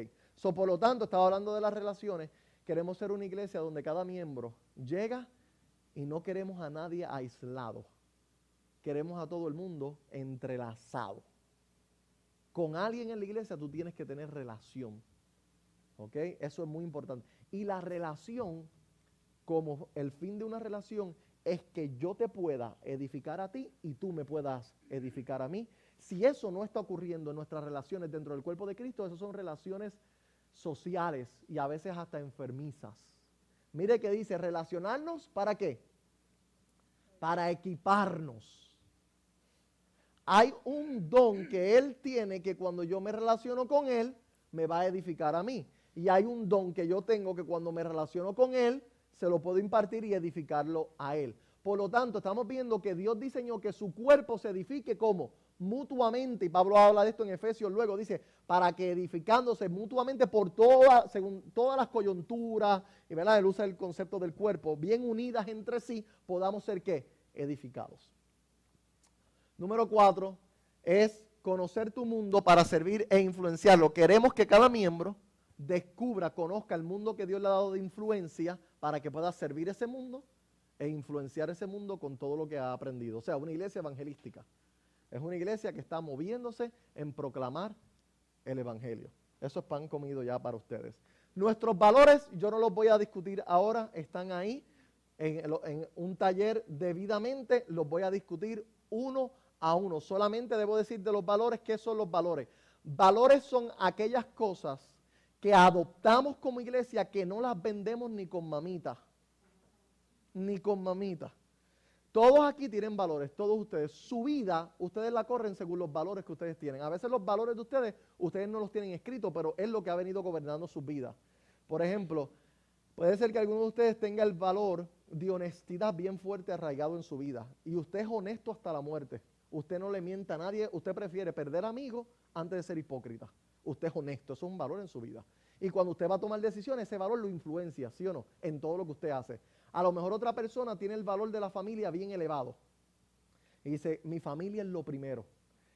Por lo tanto, estaba hablando de las relaciones. Queremos ser una iglesia donde cada miembro llega y no queremos a nadie aislado. Queremos a todo el mundo entrelazado. Con alguien en la iglesia tú tienes que tener relación. ¿Ok? Eso es muy importante. Y la relación, como el fin de una relación, es que yo te pueda edificar a ti y tú me puedas edificar a mí. Si eso no está ocurriendo en nuestras relaciones dentro del cuerpo de Cristo, esas son relaciones sociales y a veces hasta enfermizas. Mire que dice, relacionarnos, ¿para qué? Para equiparnos. Hay un don que Él tiene que cuando yo me relaciono con Él, me va a edificar a mí. Y hay un don que yo tengo que cuando me relaciono con Él, se lo puedo impartir y edificarlo a Él. Por lo tanto, estamos viendo que Dios diseñó que su cuerpo se edifique como mutuamente. Y Pablo habla de esto en Efesios luego, dice, para que edificándose mutuamente según todas las coyunturas, y ¿verdad? Él usa el concepto del cuerpo, bien unidas entre sí, podamos ser ¿qué? Edificados. Número 4 es conocer tu mundo para servir e influenciarlo. Queremos que cada miembro descubra, conozca el mundo que Dios le ha dado de influencia para que pueda servir ese mundo e influenciar ese mundo con todo lo que ha aprendido. O sea, una iglesia evangelística. Es una iglesia que está moviéndose en proclamar el evangelio. Eso es pan comido ya para ustedes. Nuestros valores, yo no los voy a discutir ahora, están ahí en un taller debidamente, los voy a discutir uno a uno. Solamente debo decir de los valores, ¿qué son los valores? Valores son aquellas cosas que adoptamos como iglesia que no las vendemos ni con mamita. Ni con mamita. Todos aquí tienen valores, todos ustedes. Su vida, ustedes la corren según los valores que ustedes tienen. A veces los valores de ustedes no los tienen escritos, pero es lo que ha venido gobernando sus vidas. Por ejemplo, puede ser que alguno de ustedes tenga el valor de honestidad bien fuerte arraigado en su vida. Y usted es honesto hasta la muerte. Usted no le miente a nadie, usted prefiere perder amigos antes de ser hipócrita. Usted es honesto, eso es un valor en su vida. Y cuando usted va a tomar decisiones, ese valor lo influencia, ¿sí o no? En todo lo que usted hace. A lo mejor otra persona tiene el valor de la familia bien elevado. Y dice, mi familia es lo primero.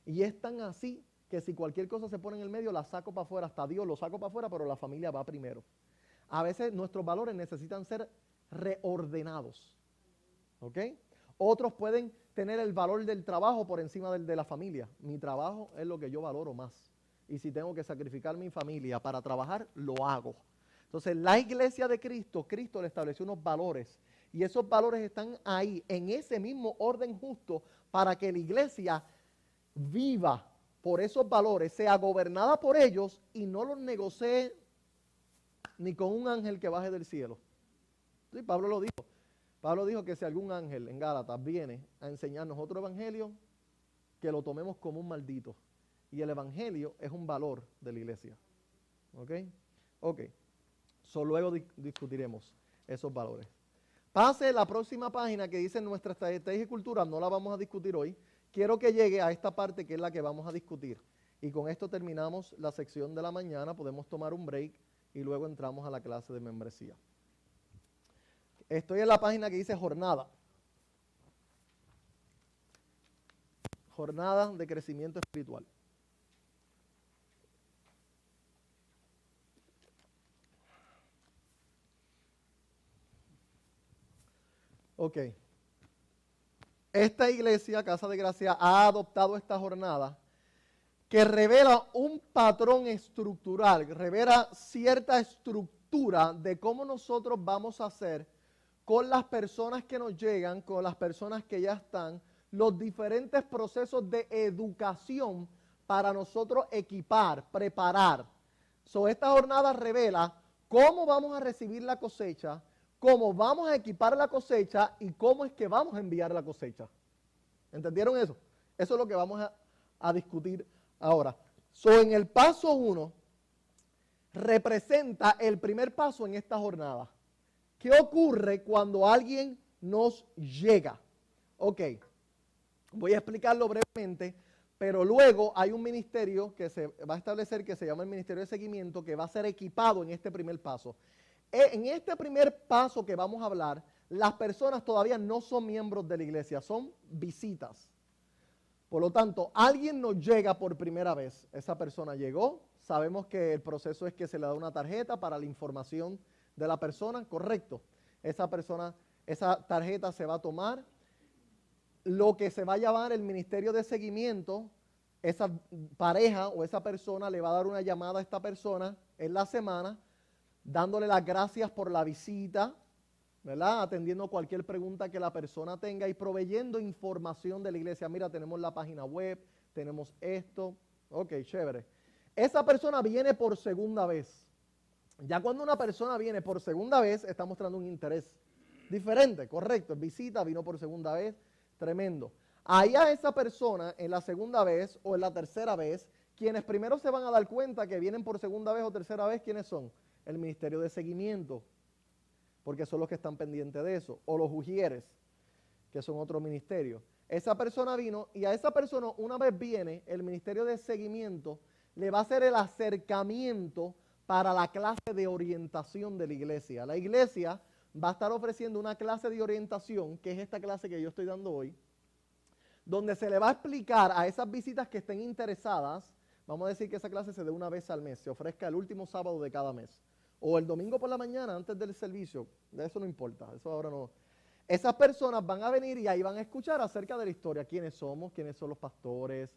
Y es tan así que si cualquier cosa se pone en el medio, la saco para afuera, hasta Dios lo saco para afuera, pero la familia va primero. A veces nuestros valores necesitan ser reordenados. ¿Ok? Otros pueden tener el valor del trabajo por encima del de la familia. Mi trabajo es lo que yo valoro más. Y si tengo que sacrificar mi familia para trabajar, lo hago. Entonces, la iglesia de Cristo, Cristo le estableció unos valores. Y esos valores están ahí, en ese mismo orden justo, para que la iglesia viva por esos valores, sea gobernada por ellos y no los negocie ni con un ángel que baje del cielo. Sí, Pablo lo dijo. Pablo dijo que si algún ángel en Gálatas viene a enseñarnos otro evangelio, que lo tomemos como un maldito. Y el evangelio es un valor de la iglesia. ¿Ok? Ok. Luego discutiremos esos valores. Pase la próxima página que dice nuestra estrategia y cultura, no la vamos a discutir hoy. Quiero que llegue a esta parte que es la que vamos a discutir. Y con esto terminamos la sección de la mañana, podemos tomar un break y luego entramos a la clase de membresía. Estoy en la página que dice jornada. Jornada de crecimiento espiritual. Ok. Esta iglesia, Casa de Gracia, ha adoptado esta jornada que revela un patrón estructural, revela cierta estructura de cómo nosotros vamos a hacer con las personas que nos llegan, con las personas que ya están, los diferentes procesos de educación para nosotros equipar, preparar. Esta jornada revela cómo vamos a recibir la cosecha, cómo vamos a equipar la cosecha y cómo es que vamos a enviar la cosecha. ¿Entendieron eso? Eso es lo que vamos a discutir ahora. En el paso 1 representa el primer paso en esta jornada. ¿Qué ocurre cuando alguien nos llega? Ok, voy a explicarlo brevemente, pero luego hay un ministerio que se va a establecer que se llama el Ministerio de Seguimiento, que va a ser equipado en este primer paso. En este primer paso que vamos a hablar, las personas todavía no son miembros de la iglesia, son visitas. Por lo tanto, alguien nos llega por primera vez. Esa persona llegó, sabemos que el proceso es que se le da una tarjeta para la información de la persona, correcto. Esa tarjeta se va a tomar. Lo que se va a llamar el Ministerio de Seguimiento, esa pareja o esa persona le va a dar una llamada a esta persona en la semana, dándole las gracias por la visita, ¿verdad? Atendiendo cualquier pregunta que la persona tenga y proveyendo información de la iglesia. Mira, tenemos la página web, tenemos esto. Ok, chévere. Esa persona viene por segunda vez. Ya cuando una persona viene por segunda vez, está mostrando un interés diferente, correcto. Visita, vino por segunda vez, tremendo. Ahí a esa persona, en la segunda vez o en la tercera vez, quienes primero se van a dar cuenta que vienen por segunda vez o tercera vez, ¿quiénes son? El Ministerio de Seguimiento, porque son los que están pendientes de eso, o los ujieres, que son otro ministerio. Esa persona vino y a esa persona, una vez viene, el Ministerio de Seguimiento le va a hacer el acercamiento para la clase de orientación de la iglesia. La iglesia va a estar ofreciendo una clase de orientación, que es esta clase que yo estoy dando hoy, donde se le va a explicar a esas visitas que estén interesadas. Vamos a decir que esa clase se dé una vez al mes, se ofrezca el último sábado de cada mes, o el domingo por la mañana antes del servicio, de eso no importa, eso ahora no. Esas personas van a venir y ahí van a escuchar acerca de la historia, quiénes somos, quiénes son los pastores,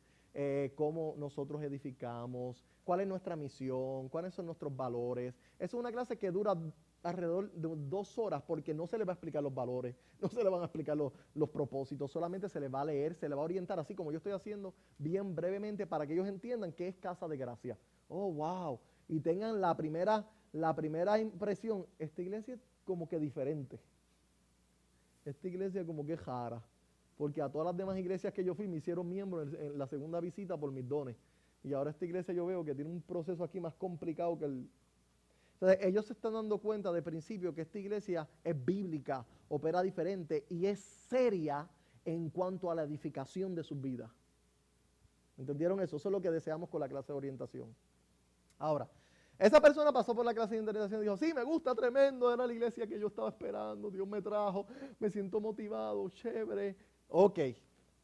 cómo nosotros edificamos, cuál es nuestra misión, cuáles son nuestros valores. Es una clase que dura alrededor de 2 horas porque no se le va a explicar los valores, no se le van a explicar los propósitos, solamente se les va a leer, se les va a orientar, así como yo estoy haciendo bien brevemente para que ellos entiendan qué es Casa de Gracia. Oh, wow. Y tengan la primera impresión, esta iglesia es como que diferente. Esta iglesia como que es rara, porque a todas las demás iglesias que yo fui me hicieron miembro en la segunda visita por mis dones. Y ahora esta iglesia yo veo que tiene un proceso aquí más complicado que el... Entonces ellos se están dando cuenta de principio que esta iglesia es bíblica, opera diferente y es seria en cuanto a la edificación de sus vidas. ¿Entendieron eso? Eso es lo que deseamos con la clase de orientación. Ahora, esa persona pasó por la clase de orientación y dijo, sí, me gusta, tremendo, era la iglesia que yo estaba esperando, Dios me trajo, me siento motivado, chévere. Ok,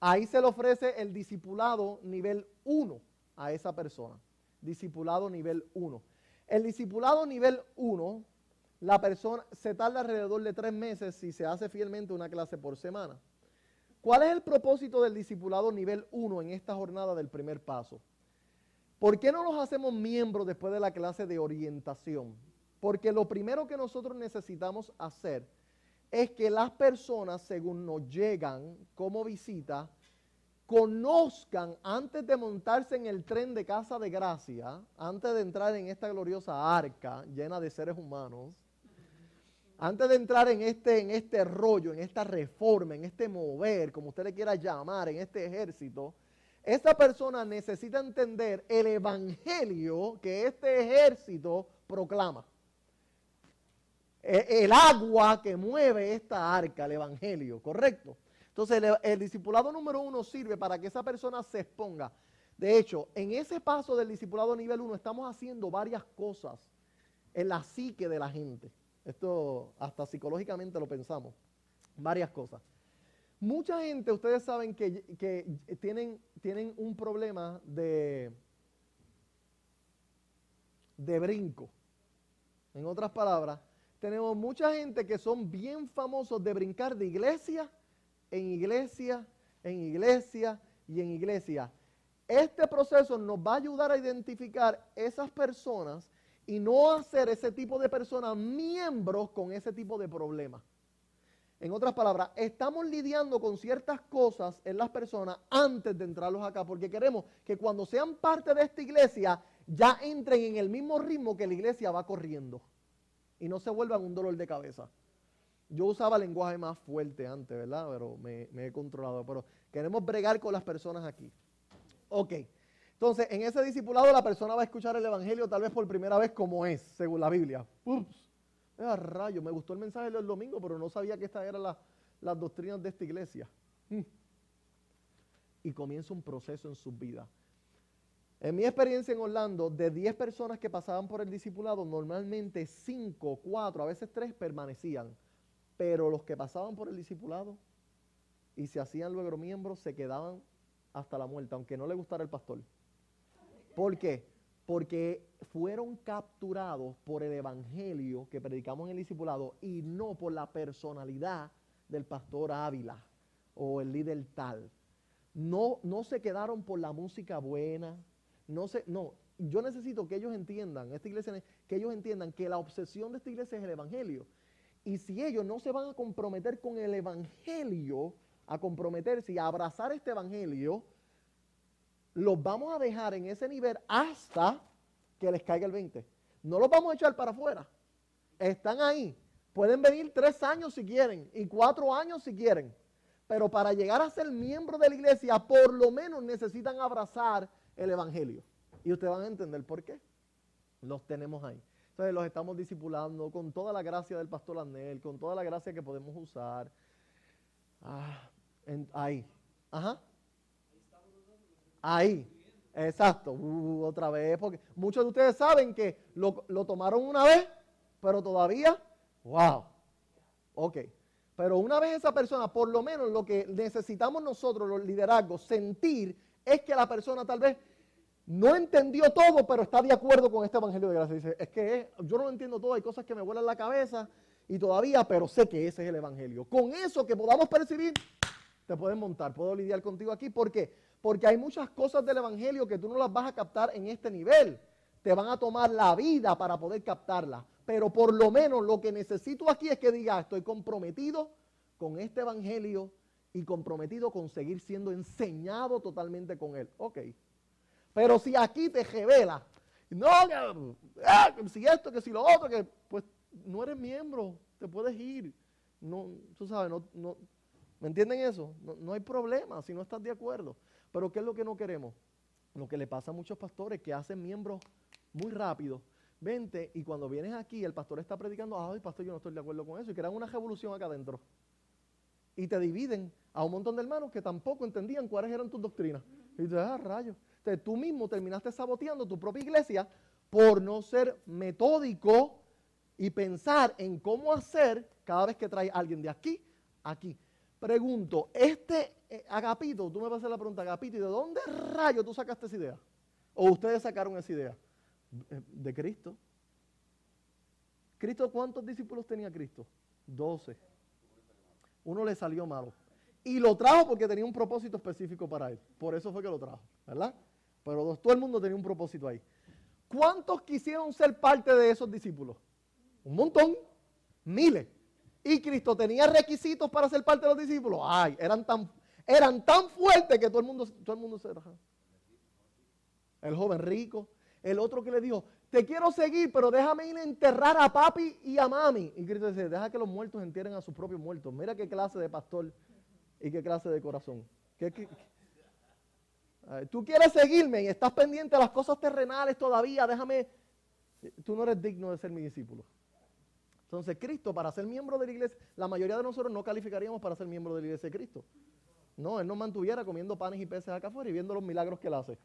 ahí se le ofrece el discipulado nivel 1 a esa persona. Discipulado nivel 1. El discipulado nivel 1, la persona se tarda alrededor de 3 meses si se hace fielmente una clase por semana. ¿Cuál es el propósito del discipulado nivel 1 en esta jornada del primer paso? ¿Por qué no los hacemos miembros después de la clase de orientación? Porque lo primero que nosotros necesitamos hacer es que las personas, según nos llegan como visita, conozcan antes de montarse en el tren de Casa de Gracia, antes de entrar en esta gloriosa arca llena de seres humanos, antes de entrar en este rollo, en esta reforma, en este mover, como usted le quiera llamar, en este ejército, esa persona necesita entender el evangelio que este ejército proclama. El agua que mueve esta arca, el evangelio, ¿correcto? Entonces el discipulado número 1 sirve para que esa persona se exponga. De hecho, en ese paso del discipulado nivel 1 estamos haciendo varias cosas en la psique de la gente. Esto hasta psicológicamente lo pensamos. Varias cosas. Mucha gente, ustedes saben que tienen un problema de brinco. En otras palabras, tenemos mucha gente que son bien famosos de brincar de iglesia en iglesia, en iglesia y en iglesia. Este proceso nos va a ayudar a identificar esas personas y no hacer ese tipo de personas miembros con ese tipo de problemas. En otras palabras, estamos lidiando con ciertas cosas en las personas antes de entrarlos acá, porque queremos que cuando sean parte de esta iglesia ya entren en el mismo ritmo que la iglesia va corriendo y no se vuelvan un dolor de cabeza. Yo usaba lenguaje más fuerte antes, ¿verdad? Pero me he controlado. Pero queremos bregar con las personas aquí. Ok. Entonces, en ese discipulado la persona va a escuchar el evangelio tal vez por primera vez como es, según la Biblia. Ups. Rayo, me gustó el mensaje del domingo, pero no sabía que estas eran las doctrinas de esta iglesia. Y comienza un proceso en sus vidas. En mi experiencia en Orlando, de 10 personas que pasaban por el discipulado, normalmente 5, 4, a veces 3 permanecían. Pero los que pasaban por el discipulado y se hacían luego miembros, se quedaban hasta la muerte, aunque no le gustara el pastor. ¿Por qué? Porque fueron capturados por el evangelio que predicamos en el discipulado y no por la personalidad del pastor Ávila o el líder tal. No se quedaron por la música buena. No, yo necesito que ellos entiendan, esta iglesia, que ellos entiendan que la obsesión de esta iglesia es el evangelio. Y si ellos no se van a comprometer con el evangelio, a comprometerse y a abrazar este evangelio, los vamos a dejar en ese nivel hasta que les caiga el 20. No los vamos a echar para afuera. Están ahí. Pueden venir 3 años si quieren y 4 años si quieren. Pero para llegar a ser miembros de la iglesia, por lo menos necesitan abrazar el evangelio. Y ustedes van a entender por qué. Los tenemos ahí. Entonces los estamos discipulando con toda la gracia del pastor Anel, con toda la gracia que podemos usar. Ahí. Ajá. Ahí. Exacto. Otra vez. Porque muchos de ustedes saben que lo tomaron una vez, pero todavía, wow. Ok. Pero una vez esa persona, por lo menos lo que necesitamos nosotros, los liderazgos, sentir es que la persona tal vez no entendió todo, pero está de acuerdo con este evangelio de gracia. Dice, es que yo no lo entiendo todo, hay cosas que me vuelan la cabeza y todavía, pero sé que ese es el evangelio. Con eso que podamos percibir, te pueden montar, puedo lidiar contigo aquí. ¿Por qué? Porque hay muchas cosas del evangelio que tú no las vas a captar en este nivel. Te van a tomar la vida para poder captarlas. Pero por lo menos lo que necesito aquí es que diga, estoy comprometido con este evangelio y comprometido con seguir siendo enseñado totalmente con él. Ok. Pero si aquí te revela, no, que si esto, que si lo otro, que pues no eres miembro, te puedes ir. No, tú sabes, no, ¿me entienden eso? No hay problema si no estás de acuerdo. Pero ¿qué es lo que no queremos? Lo que le pasa a muchos pastores que hacen miembros muy rápido. Vente y cuando vienes aquí, el pastor está predicando, ay, pastor, yo no estoy de acuerdo con eso. Y crean una revolución acá adentro. Y te dividen a un montón de hermanos que tampoco entendían cuáles eran tus doctrinas. Y dices, rayos. Entonces tú mismo terminaste saboteando tu propia iglesia por no ser metódico y pensar en cómo hacer cada vez que trae a alguien de aquí a aquí. Pregunto, Agapito, tú me vas a hacer la pregunta, Agapito, ¿y de dónde rayos tú sacaste esa idea? ¿O ustedes sacaron esa idea? De Cristo. ¿Cristo cuántos discípulos tenía Cristo? 12. Uno le salió malo. Y lo trajo porque tenía un propósito específico para él. Por eso fue que lo trajo, ¿verdad? Pero todo el mundo tenía un propósito ahí. ¿Cuántos quisieron ser parte de esos discípulos? Un montón. Miles. ¿Y Cristo tenía requisitos para ser parte de los discípulos? Ay, eran tan fuertes que todo el mundo se rajaba. El joven rico. El otro que le dijo, te quiero seguir, pero déjame ir a enterrar a papi y a mami. Y Cristo dice, deja que los muertos entierren a sus propios muertos. Mira qué clase de pastor y qué clase de corazón. Tú quieres seguirme y estás pendiente a las cosas terrenales todavía, déjame. Tú no eres digno de ser mi discípulo. Entonces Cristo, para ser miembro de la iglesia, la mayoría de nosotros no calificaríamos para ser miembro de la iglesia de Cristo. No, Él nos mantuviera comiendo panes y peces acá afuera y viendo los milagros que Él hace.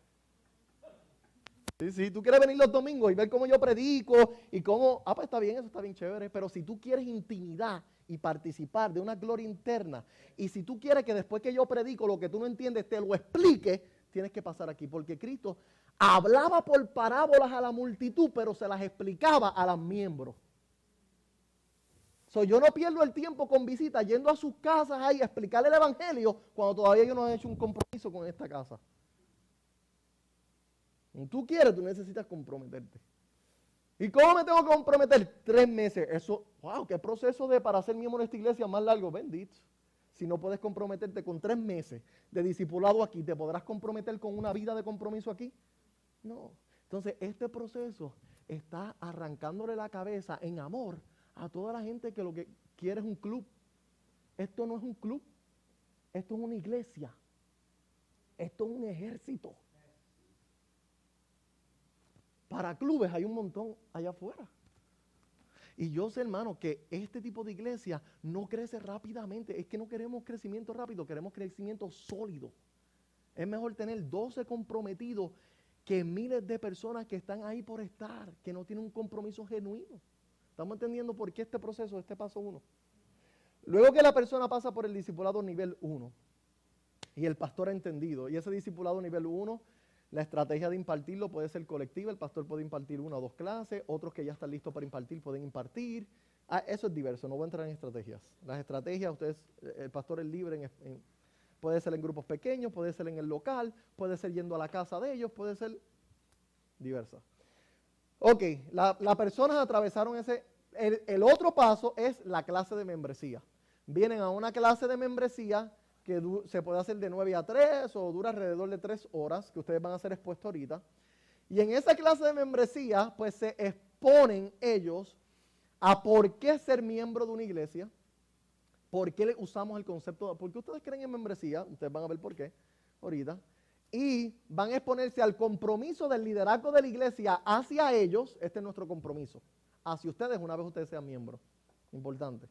Si tú quieres venir los domingos y ver cómo yo predico y cómo, pues está bien, eso está bien chévere, pero si tú quieres intimidad y participar de una gloria interna, y si tú quieres que después que yo predico lo que tú no entiendes te lo explique, tienes que pasar aquí, porque Cristo hablaba por parábolas a la multitud, pero se las explicaba a los miembros. Yo no pierdo el tiempo con visitas yendo a sus casas ahí a explicarle el evangelio cuando todavía yo no he hecho un compromiso con esta casa. Tú quieres, tú necesitas comprometerte. ¿Y cómo me tengo que comprometer? 3 meses. Eso, wow, qué proceso para ser miembro de esta iglesia más largo, bendito. Si no puedes comprometerte con 3 meses de discipulado aquí, ¿te podrás comprometer con una vida de compromiso aquí? No. Entonces, este proceso está arrancándole la cabeza en amor a toda la gente que lo que quiere es un club. Esto no es un club, esto es una iglesia, esto es un ejército. Para clubes hay un montón allá afuera. Y yo sé, hermano, que este tipo de iglesia no crece rápidamente. Es que no queremos crecimiento rápido, queremos crecimiento sólido. Es mejor tener 12 comprometidos que miles de personas que están ahí por estar, que no tienen un compromiso genuino. ¿Estamos entendiendo por qué este proceso, este paso 1? Luego que la persona pasa por el discipulado nivel 1 y el pastor ha entendido, y ese discipulado nivel 1, la estrategia de impartirlo puede ser colectiva, el pastor puede impartir 1 o 2 clases, otros que ya están listos para impartir pueden impartir. Eso es diverso, no voy a entrar en estrategias. Las estrategias, el pastor es libre, puede ser en grupos pequeños, puede ser en el local, puede ser yendo a la casa de ellos, puede ser diversa. Ok, las personas atravesaron el otro paso es la clase de membresía. Vienen a una clase de membresía que se puede hacer de 9 a 3 o dura alrededor de 3 horas, que ustedes van a ser expuestos ahorita. Y en esa clase de membresía, pues se exponen ellos a por qué ser miembro de una iglesia, por qué usamos el concepto, por qué ustedes creen en membresía, ustedes van a ver por qué ahorita, y van a exponerse al compromiso del liderazgo de la iglesia hacia ellos. Este es nuestro compromiso, hacia ustedes una vez ustedes sean miembros, importante.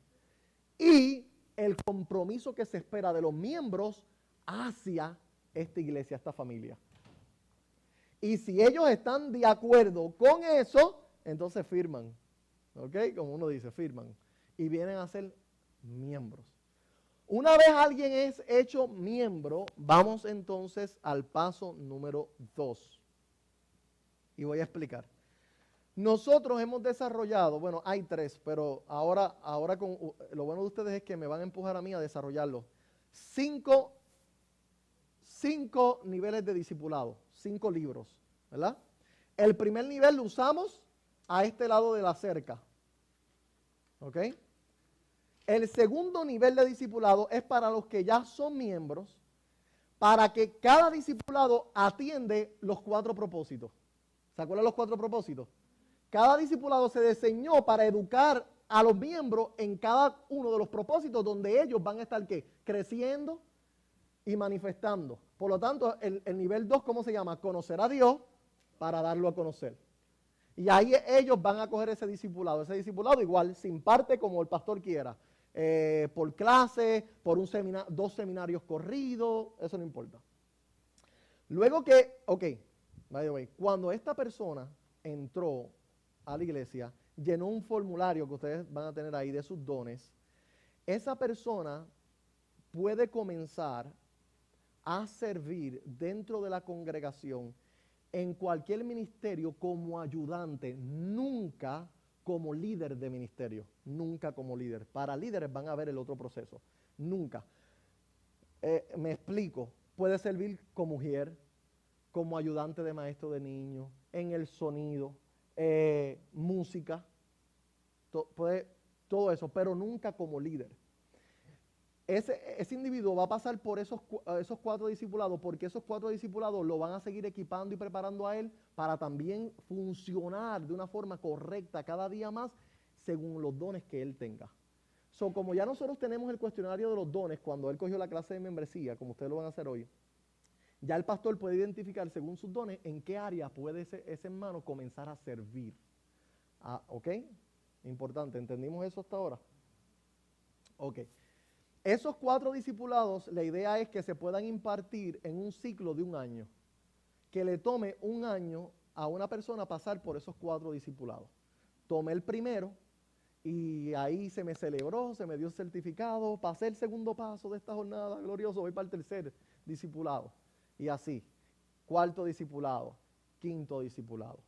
Y el compromiso que se espera de los miembros hacia esta iglesia, esta familia. Y si ellos están de acuerdo con eso, entonces firman. ¿Ok? Como uno dice, firman. Y vienen a ser miembros. Una vez alguien es hecho miembro, vamos entonces al paso número 2. Y voy a explicar. Nosotros hemos desarrollado, bueno, hay 3, pero ahora lo bueno de ustedes es que me van a empujar a mí a desarrollarlo. 5 niveles de discipulado, 5 libros, ¿verdad? El primer nivel lo usamos a este lado de la cerca, ¿ok? El segundo nivel de discipulado es para los que ya son miembros, para que cada discipulado atiende los 4 propósitos. ¿Se acuerdan los 4 propósitos? Cada discipulado se diseñó para educar a los miembros en cada uno de los propósitos donde ellos van a estar ¿qué? Creciendo y manifestando. Por lo tanto, el nivel 2, ¿cómo se llama? Conocer a Dios para darlo a conocer. Y ahí ellos van a coger ese discipulado. Ese discipulado igual se imparte como el pastor quiera. Por clase, por 2 seminarios corridos, eso no importa. Luego que, by the way, cuando esta persona entró a la iglesia, llenó un formulario que ustedes van a tener ahí de sus dones, esa persona puede comenzar a servir dentro de la congregación en cualquier ministerio como ayudante, nunca como líder de ministerio, nunca como líder. Para líderes van a ver el otro proceso, nunca. Me explico, puede servir como mujer, como ayudante de maestro de niños, en el sonido, música, todo eso, pero nunca como líder. ese individuo va a pasar por esos 4 discipulados, porque esos 4 discipulados lo van a seguir equipando y preparando a él para también funcionar de una forma correcta cada día más según los dones que él tenga. So, como ya nosotros tenemos el cuestionario de los dones cuando él cogió la clase de membresía, como ustedes lo van a hacer hoy, ya el pastor puede identificar según sus dones en qué área puede ese hermano comenzar a servir. ¿Ok? Importante, ¿entendimos eso hasta ahora? Ok. Esos 4 discipulados, la idea es que se puedan impartir en un ciclo de 1 año. Que le tome 1 año a una persona pasar por esos 4 discipulados. Tomé el primero y ahí se me celebró, se me dio el certificado, pasé el segundo paso de esta jornada, glorioso, voy para el tercer discipulado. Y así, 4.º discipulado, 5.º discipulado.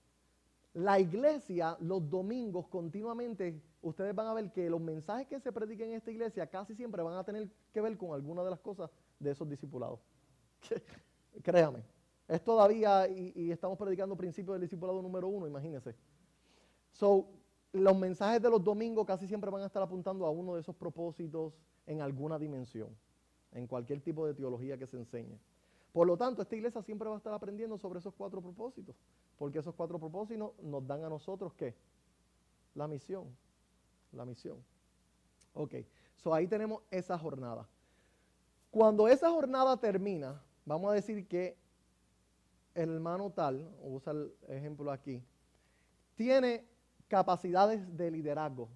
La iglesia, los domingos, continuamente, ustedes van a ver que los mensajes que se prediquen en esta iglesia casi siempre van a tener que ver con alguna de las cosas de esos discipulados. Créame, es todavía, y estamos predicando principios del discipulado número 1, imagínense. So, los mensajes de los domingos casi siempre van a estar apuntando a uno de esos propósitos en alguna dimensión, en cualquier tipo de teología que se enseñe. Por lo tanto, esta iglesia siempre va a estar aprendiendo sobre esos 4 propósitos, porque esos 4 propósitos nos dan a nosotros, ¿qué? La misión. La misión. Ok, so ahí tenemos esa jornada. Cuando esa jornada termina, vamos a decir que el hermano tal, usa el ejemplo aquí, tiene capacidades de liderazgo.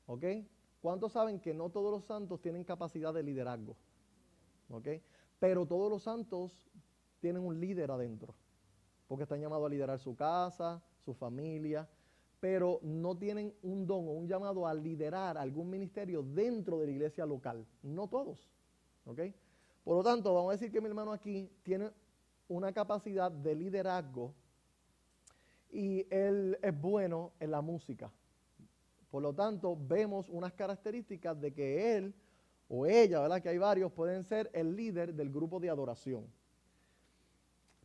¿Ok? ¿Cuántos saben que no todos los santos tienen capacidad de liderazgo? ¿Ok? Pero todos los santos tienen un líder adentro, porque están llamados a liderar su casa, su familia, pero no tienen un don o un llamado a liderar algún ministerio dentro de la iglesia local. No todos. ¿Ok? Por lo tanto, vamos a decir que mi hermano aquí tiene una capacidad de liderazgo y él es bueno en la música. Por lo tanto, vemos unas características de que él o ella, ¿verdad? Que hay varios, pueden ser el líder del grupo de adoración.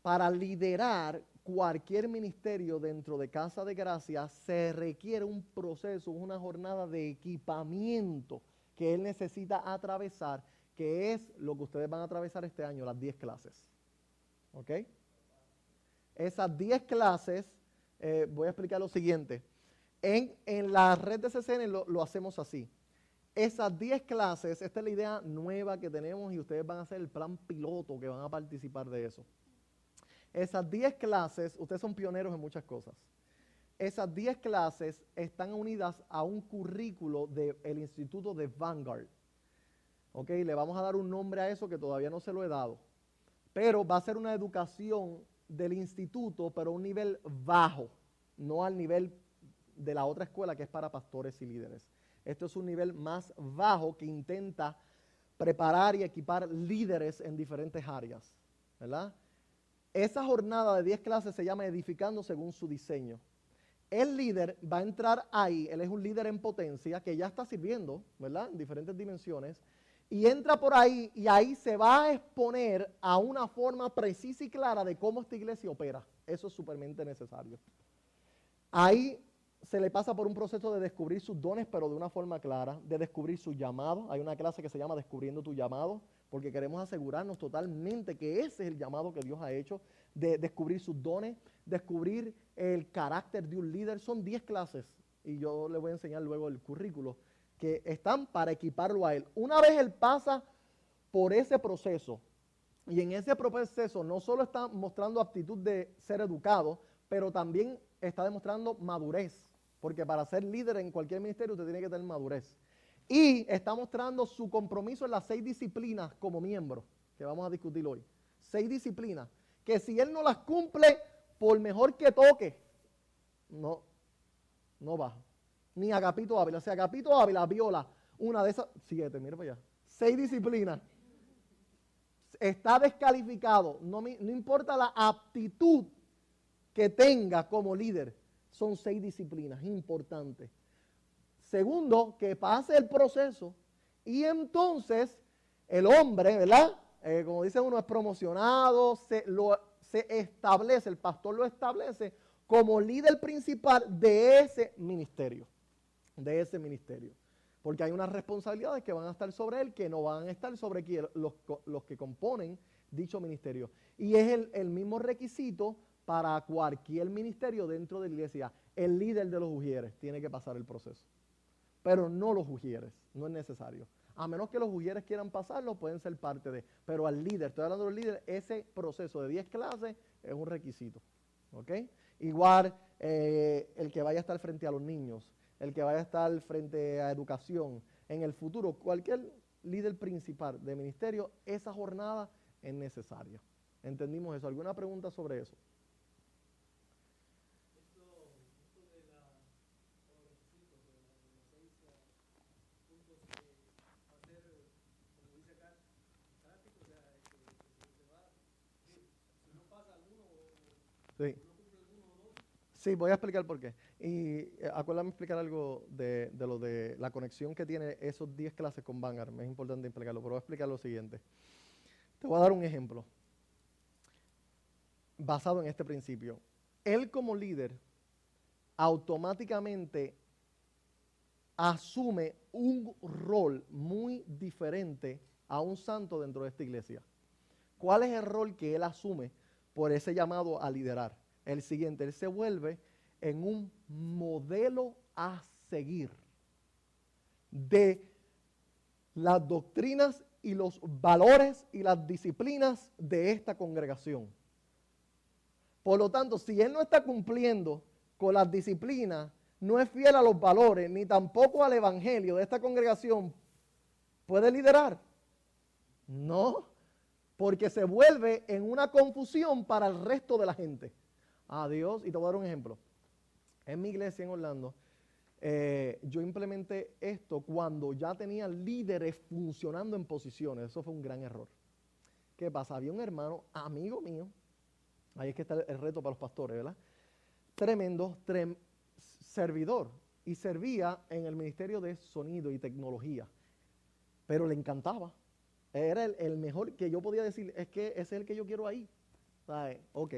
Para liderar cualquier ministerio dentro de Casa de Gracia se requiere un proceso, una jornada de equipamiento que él necesita atravesar, que es lo que ustedes van a atravesar este año, las 10 clases. ¿Ok? Esas 10 clases, voy a explicar lo siguiente. En la red de CCN lo hacemos así. Esas 10 clases, esta es la idea nueva que tenemos y ustedes van a hacer el plan piloto que van a participar de eso. Esas 10 clases, ustedes son pioneros en muchas cosas. Esas 10 clases están unidas a un currículo del Instituto de Vanguard. ¿Ok? Le vamos a dar un nombre a eso que todavía no se lo he dado. Pero va a ser una educación del instituto, pero a un nivel bajo, no al nivel de la otra escuela que es para pastores y líderes. Esto es un nivel más bajo que intenta preparar y equipar líderes en diferentes áreas, ¿verdad? Esa jornada de 10 clases se llama Edificando según su diseño. El líder va a entrar ahí, él es un líder en potencia que ya está sirviendo, ¿verdad? En diferentes dimensiones, y entra por ahí y ahí se va a exponer a una forma precisa y clara de cómo esta iglesia opera. Eso es súpermente necesario. Ahí se le pasa por un proceso de descubrir sus dones, pero de una forma clara, de descubrir su llamado. Hay una clase que se llama Descubriendo tu llamado, porque queremos asegurarnos totalmente que ese es el llamado que Dios ha hecho, de descubrir sus dones, descubrir el carácter de un líder. Son 10 clases, y yo le voy a enseñar luego el currículo, que están para equiparlo a él. Una vez él pasa por ese proceso, y en ese proceso no solo está mostrando aptitud de ser educado, pero también está demostrando madurez, porque para ser líder en cualquier ministerio usted tiene que tener madurez. Y está mostrando su compromiso en las 6 disciplinas como miembro, que vamos a discutir hoy. 6 disciplinas, que si él no las cumple, por mejor que toque, no baja. Ni Agapito Ávila. Si Agapito Ávila viola una de esas, 7, mira para allá, 6 disciplinas, está descalificado. No importa la aptitud que tenga como líder, son 6 disciplinas importantes. Segundo, que pase el proceso y entonces el hombre, ¿verdad? Como dice uno, es promocionado, se establece, el pastor lo establece como líder principal de ese ministerio. Porque hay unas responsabilidades que van a estar sobre él que no van a estar sobre los que componen dicho ministerio. Y es el mismo requisito para cualquier ministerio dentro de la iglesia. El líder de los ujieres tiene que pasar el proceso. Pero no los ujieres, no es necesario. A menos que los ujieres quieran pasarlo, pueden ser parte de. Pero al líder, estoy hablando del líder, ese proceso de 10 clases es un requisito. ¿Ok? Igual el que vaya a estar frente a los niños, el que vaya a estar frente a educación, en el futuro, cualquier líder principal de ministerio, esa jornada es necesaria. ¿Entendimos eso? ¿Alguna pregunta sobre eso? Sí. Sí, voy a explicar por qué. Y acuérdame explicar algo de lo de la conexión que tiene esos 10 clases con Vanguard. Es importante explicarlo, pero voy a explicar lo siguiente. Te voy a dar un ejemplo basado en este principio. Él como líder automáticamente asume un rol muy diferente a un santo dentro de esta iglesia. ¿Cuál es el rol que él asume por ese llamado a liderar? El siguiente, él se vuelve en un modelo a seguir de las doctrinas y los valores y las disciplinas de esta congregación. Por lo tanto, si él no está cumpliendo con las disciplinas, no es fiel a los valores, ni tampoco al evangelio de esta congregación, ¿puede liderar? No, porque se vuelve en una confusión para el resto de la gente. Adiós, y te voy a dar un ejemplo. En mi iglesia en Orlando, yo implementé esto cuando ya tenía líderes funcionando en posiciones. Eso fue un gran error. ¿Qué pasa? Había un hermano, amigo mío, ahí es que está el reto para los pastores, ¿verdad? Tremendo servidor, y servía en el ministerio de sonido y tecnología, pero le encantaba. Era el mejor que yo podía decir, es que ese es el que yo quiero ahí. ¿Sabes? Ok.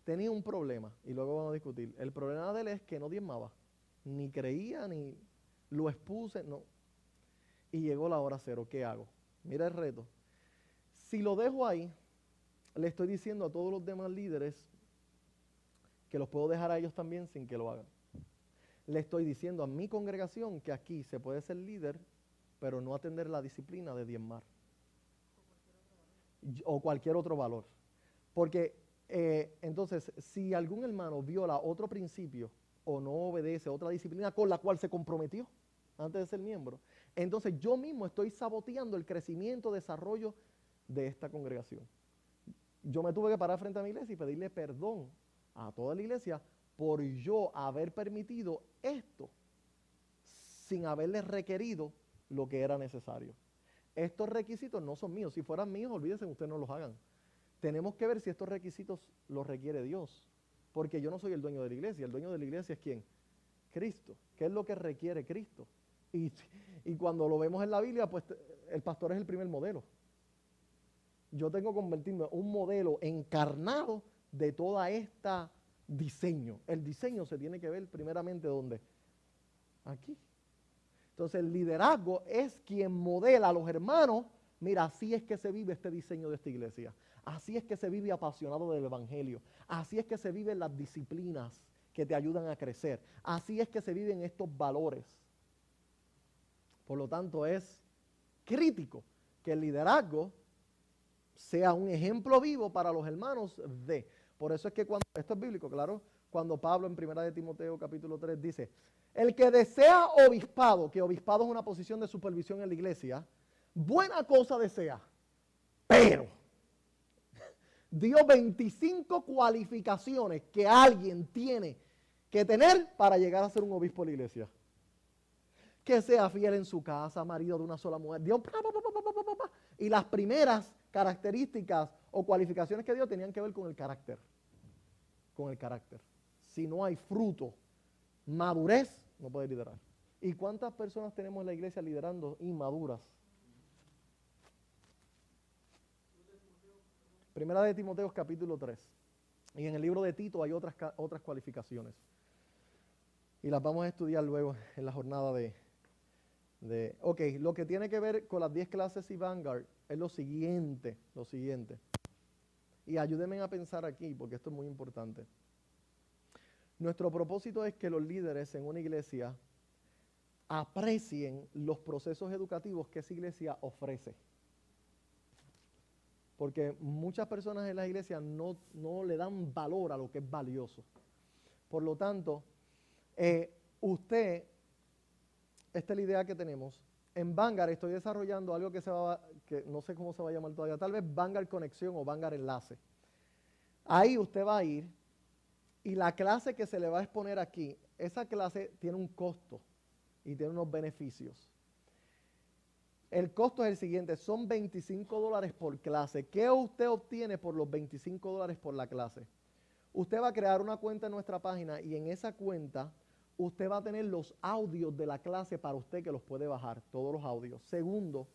Tenía un problema, y luego vamos a discutir. El problema de él es que no diezmaba, ni creía, ni lo expuse, no. Y llegó la hora cero, ¿qué hago? Mira el reto. Si lo dejo ahí, le estoy diciendo a todos los demás líderes que los puedo dejar a ellos también sin que lo hagan. Le estoy diciendo a mi congregación que aquí se puede ser líder, pero no atender la disciplina de diezmar. O cualquier otro valor. Porque entonces, si algún hermano viola otro principio o no obedece otra disciplina con la cual se comprometió antes de ser miembro, entonces yo mismo estoy saboteando el crecimiento, desarrollo de esta congregación. Yo me tuve que parar frente a mi iglesia y pedirle perdón a toda la iglesia por yo haber permitido esto sin haberle requerido lo que era necesario. Estos requisitos no son míos. Si fueran míos, olvídense, ustedes no los hagan. Tenemos que ver si estos requisitos los requiere Dios, porque yo no soy el dueño de la iglesia. El dueño de la iglesia es ¿quién? Cristo. ¿Qué es lo que requiere Cristo? Y cuando lo vemos en la Biblia, pues el pastor es el primer modelo. Yo tengo que convertirme en un modelo encarnado de toda esta diseño. El diseño se tiene que ver primeramente ¿dónde? Aquí. Entonces el liderazgo es quien modela a los hermanos. Mira, así es que se vive este diseño de esta iglesia. Así es que se vive apasionado del evangelio. Así es que se viven las disciplinas que te ayudan a crecer. Así es que se viven estos valores. Por lo tanto, es crítico que el liderazgo sea un ejemplo vivo para los hermanos de. Por eso es que cuando, esto es bíblico, claro, cuando Pablo en 1 de Timoteo capítulo 3 dice, el que desea obispado, que obispado es una posición de supervisión en la iglesia, buena cosa desea, pero dio 25 cualificaciones que alguien tiene que tener para llegar a ser un obispo de la iglesia. Que sea fiel en su casa, marido de una sola mujer. Dio y las primeras características o cualificaciones que dio tenían que ver con el carácter. Con el carácter. Si no hay fruto, madurez, no puede liderar. ¿Y cuántas personas tenemos en la iglesia liderando inmaduras? Primera de Timoteo capítulo 3. Y en el libro de Tito hay otras cualificaciones. Y las vamos a estudiar luego en la jornada Ok, lo que tiene que ver con las 10 clases y Vanguard es lo siguiente. Y ayúdenme a pensar aquí, porque esto es muy importante. Nuestro propósito es que los líderes en una iglesia aprecien los procesos educativos que esa iglesia ofrece. Porque muchas personas en las iglesias no le dan valor a lo que es valioso. Por lo tanto, esta es la idea que tenemos. En Vanguard estoy desarrollando algo que no sé cómo se va a llamar todavía, tal vez Vanguard Conexión o Vanguard Enlace. Ahí usted va a ir y la clase que se le va a exponer aquí, esa clase tiene un costo y tiene unos beneficios. El costo es el siguiente, son $25 por clase. ¿Qué usted obtiene por los $25 por la clase? Usted va a crear una cuenta en nuestra página y en esa cuenta usted va a tener los audios de la clase para usted que los puede bajar, todos los audios. Segundo,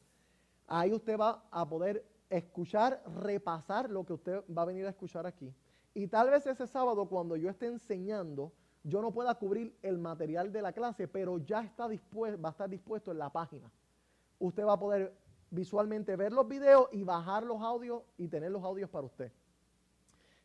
ahí usted va a poder escuchar, repasar lo que usted va a venir a escuchar aquí. Y tal vez ese sábado cuando yo esté enseñando, yo no pueda cubrir el material de la clase, pero ya está va a estar dispuesto en la página. Usted va a poder visualmente ver los videos y bajar los audios y tener los audios para usted.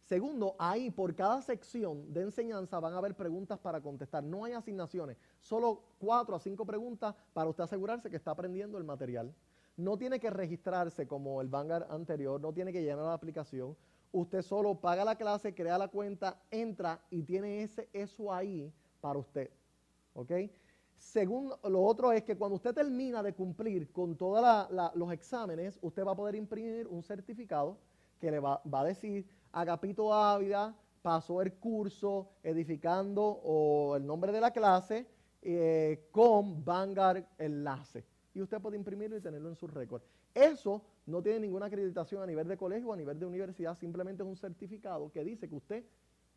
Segundo, ahí por cada sección de enseñanza van a haber preguntas para contestar. No hay asignaciones, solo 4 a 5 preguntas para usted asegurarse que está aprendiendo el material. No tiene que registrarse como el Vanguard anterior, no tiene que llenar la aplicación. Usted solo paga la clase, crea la cuenta, entra y tiene eso ahí para usted. ¿Ok? Segundo, lo otro es que cuando usted termina de cumplir con todos los exámenes, usted va a poder imprimir un certificado que le va a decir Agapito Ávila pasó el curso edificando o el nombre de la clase con Vanguard Enlace. Y usted puede imprimirlo y tenerlo en su récord. Eso no tiene ninguna acreditación a nivel de colegio o a nivel de universidad, simplemente es un certificado que dice que usted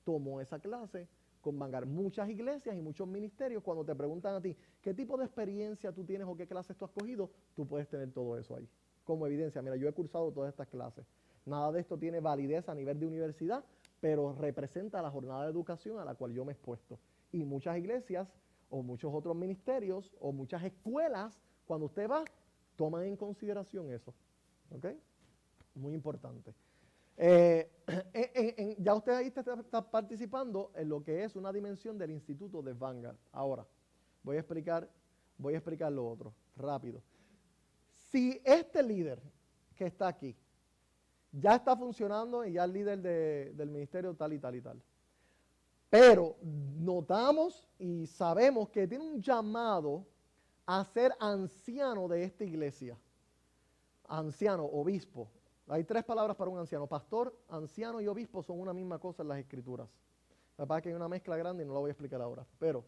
tomó esa clase con Vanguard. Muchas iglesias y muchos ministerios, cuando te preguntan a ti qué tipo de experiencia tú tienes o qué clases tú has cogido, tú puedes tener todo eso ahí como evidencia. Mira, yo he cursado todas estas clases. Nada de esto tiene validez a nivel de universidad, pero representa la jornada de educación a la cual yo me he expuesto. Y muchas iglesias o muchos otros ministerios o muchas escuelas, cuando usted va, toman en consideración eso. ¿Ok? Muy importante. Ya usted ahí está participando en lo que es una dimensión del Instituto de Vanguard. Ahora, voy a explicar lo otro, rápido. Si este líder que está aquí ya está funcionando y ya es líder del ministerio tal y tal y tal, pero notamos y sabemos que tiene un llamado a ser anciano de esta iglesia, anciano, obispo. Hay 3 palabras para un anciano: pastor, anciano y obispo son una misma cosa en las escrituras. La verdad es que hay una mezcla grande y no la voy a explicar ahora, pero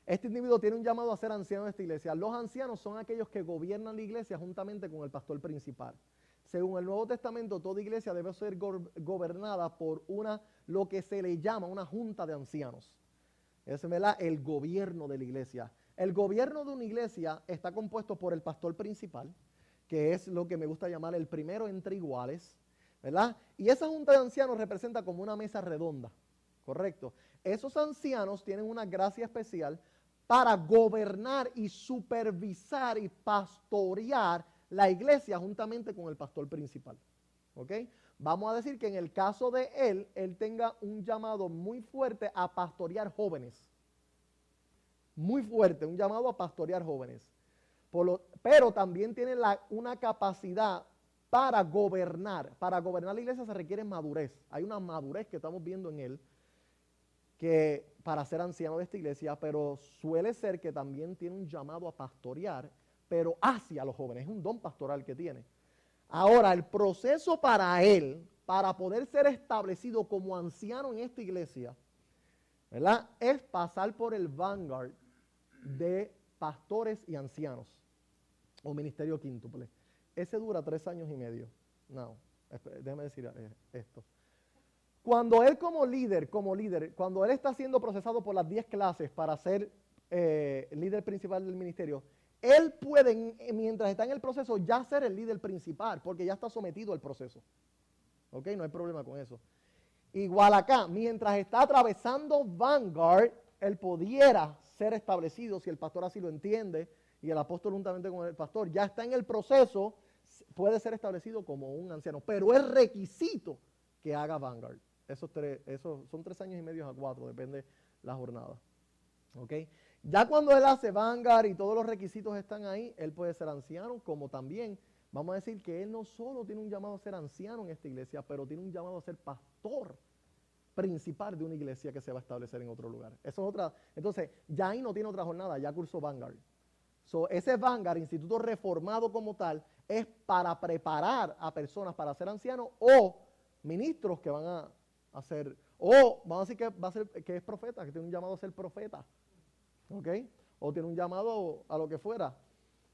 este individuo tiene un llamado a ser anciano de esta iglesia. Los ancianos son aquellos que gobiernan la iglesia juntamente con el pastor principal. Según el Nuevo Testamento, toda iglesia debe ser gobernada por lo que se le llama una junta de ancianos. Ese es el gobierno de la iglesia. El gobierno de una iglesia está compuesto por el pastor principal, que es lo que me gusta llamar el primero entre iguales, ¿verdad? Y esa junta de ancianos representa como una mesa redonda, ¿correcto? Esos ancianos tienen una gracia especial para gobernar y supervisar y pastorear la iglesia juntamente con el pastor principal. ¿Ok? Vamos a decir que en el caso de él tenga un llamado muy fuerte a pastorear jóvenes. Muy fuerte, un llamado a pastorear jóvenes. Pero también tiene una capacidad para gobernar. Para gobernar la iglesia se requiere madurez. Hay una madurez que estamos viendo en él que para ser anciano de esta iglesia, pero suele ser que también tiene un llamado a pastorear, pero hacia los jóvenes. Es un don pastoral que tiene. Ahora, el proceso para él, para poder ser establecido como anciano en esta iglesia, ¿verdad?, es pasar por el Vanguard de pastores y ancianos, o ministerio quíntuple. Ese dura 3 años y medio. No, déjame decir esto. Cuando él como líder, cuando él está siendo procesado por las 10 clases para ser líder principal del ministerio, él puede, mientras está en el proceso, ya ser el líder principal, porque ya está sometido al proceso. ¿Ok? No hay problema con eso. Igual acá, mientras está atravesando Vanguard, él pudiera ser establecido, si el pastor así lo entiende y el apóstol juntamente con el pastor, ya está en el proceso, puede ser establecido como un anciano, pero es requisito que haga Vanguard. Esos son 3 años y medio a 4, depende la jornada. ¿Ok? Ya cuando él hace Vanguard y todos los requisitos están ahí, él puede ser anciano, como también vamos a decir que él no solo tiene un llamado a ser anciano en esta iglesia, pero tiene un llamado a ser pastor principal de una iglesia que se va a establecer en otro lugar. Eso es otra. Entonces, ya ahí no tiene otra jornada, ya cursó Vanguard. Ese Vanguard, instituto reformado como tal, es para preparar a personas para ser ancianos o ministros que van a hacer, o vamos a decir que va a ser, que es profeta, que tiene un llamado a ser profeta, ¿ok? O tiene un llamado a lo que fuera.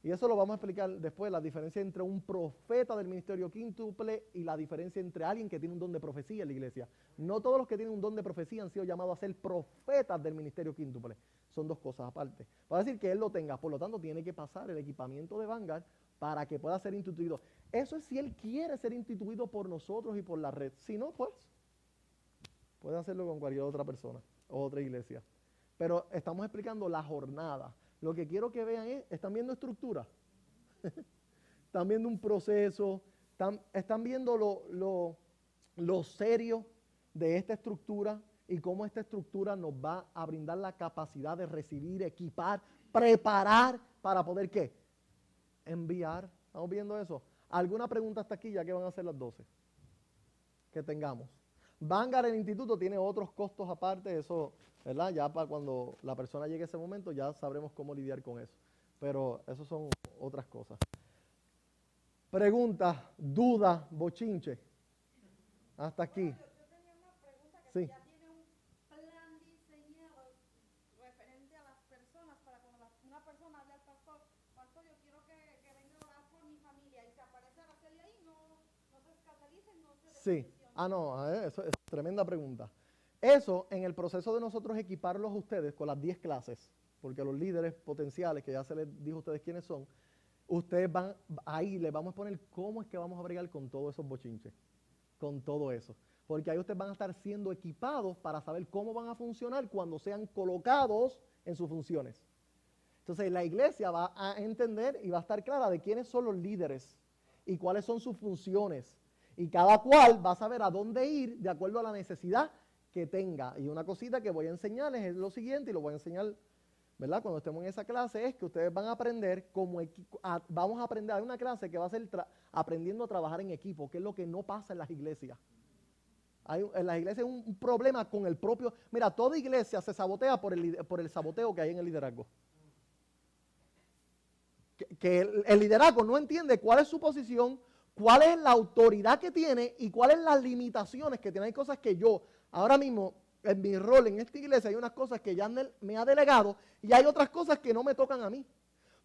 Y eso lo vamos a explicar después, la diferencia entre un profeta del ministerio quíntuple y la diferencia entre alguien que tiene un don de profecía en la iglesia. No todos los que tienen un don de profecía han sido llamados a ser profetas del ministerio quíntuple. Son 2 cosas aparte. Va a decir que él lo tenga, por lo tanto tiene que pasar el equipamiento de Vanguard para que pueda ser instituido. Eso es si él quiere ser instituido por nosotros y por la red. Si no, pues, puede hacerlo con cualquier otra persona o otra iglesia. Pero estamos explicando la jornada. Lo que quiero que vean es, ¿están viendo estructura? ¿Están viendo un proceso? ¿Están viendo lo serio de esta estructura y cómo esta estructura nos va a brindar la capacidad de recibir, equipar, preparar para poder ¿qué? Enviar. ¿Estamos viendo eso? ¿Alguna pregunta hasta aquí ya que van a ser las 12? Que tengamos. Vanguard, el instituto, tiene otros costos aparte, eso, ¿verdad? Ya para cuando la persona llegue a ese momento ya sabremos cómo lidiar con eso. Pero eso son otras cosas. Preguntas, dudas, bochinche. Hasta aquí. Yo tenía una pregunta que Sí. ya tiene un plan diseñado referente a las personas para cuando una persona hable al pastor, pastor, yo quiero que venga a orar por mi familia y se aparece Araceli ahí, no se escandalicen, no se Sí. decepcionen. Eso es tremenda pregunta. Eso, en el proceso de nosotros equiparlos a ustedes con las 10 clases, porque los líderes potenciales, que ya se les dijo a ustedes quiénes son, ustedes van, ahí les vamos a poner cómo es que vamos a bregar con todos esos bochinches, con todo eso. Porque ahí ustedes van a estar siendo equipados para saber cómo van a funcionar cuando sean colocados en sus funciones. Entonces la iglesia va a entender y va a estar clara de quiénes son los líderes y cuáles son sus funciones. Y cada cual va a saber a dónde ir de acuerdo a la necesidad que tenga. Y una cosita que voy a enseñarles es lo siguiente, y lo voy a enseñar, ¿verdad? Cuando estemos en esa clase, es que ustedes van a aprender vamos a aprender, hay una clase que va a ser aprendiendo a trabajar en equipo, que es lo que no pasa en las iglesias. En las iglesias hay un problema con el propio, mira, toda iglesia se sabotea por el saboteo que hay en el liderazgo. Que el liderazgo no entiende cuál es su posición, cuál es la autoridad que tiene y cuáles las limitaciones que tiene. Hay cosas que yo, ahora mismo, en mi rol en esta iglesia, hay unas cosas que ya me ha delegado y hay otras cosas que no me tocan a mí.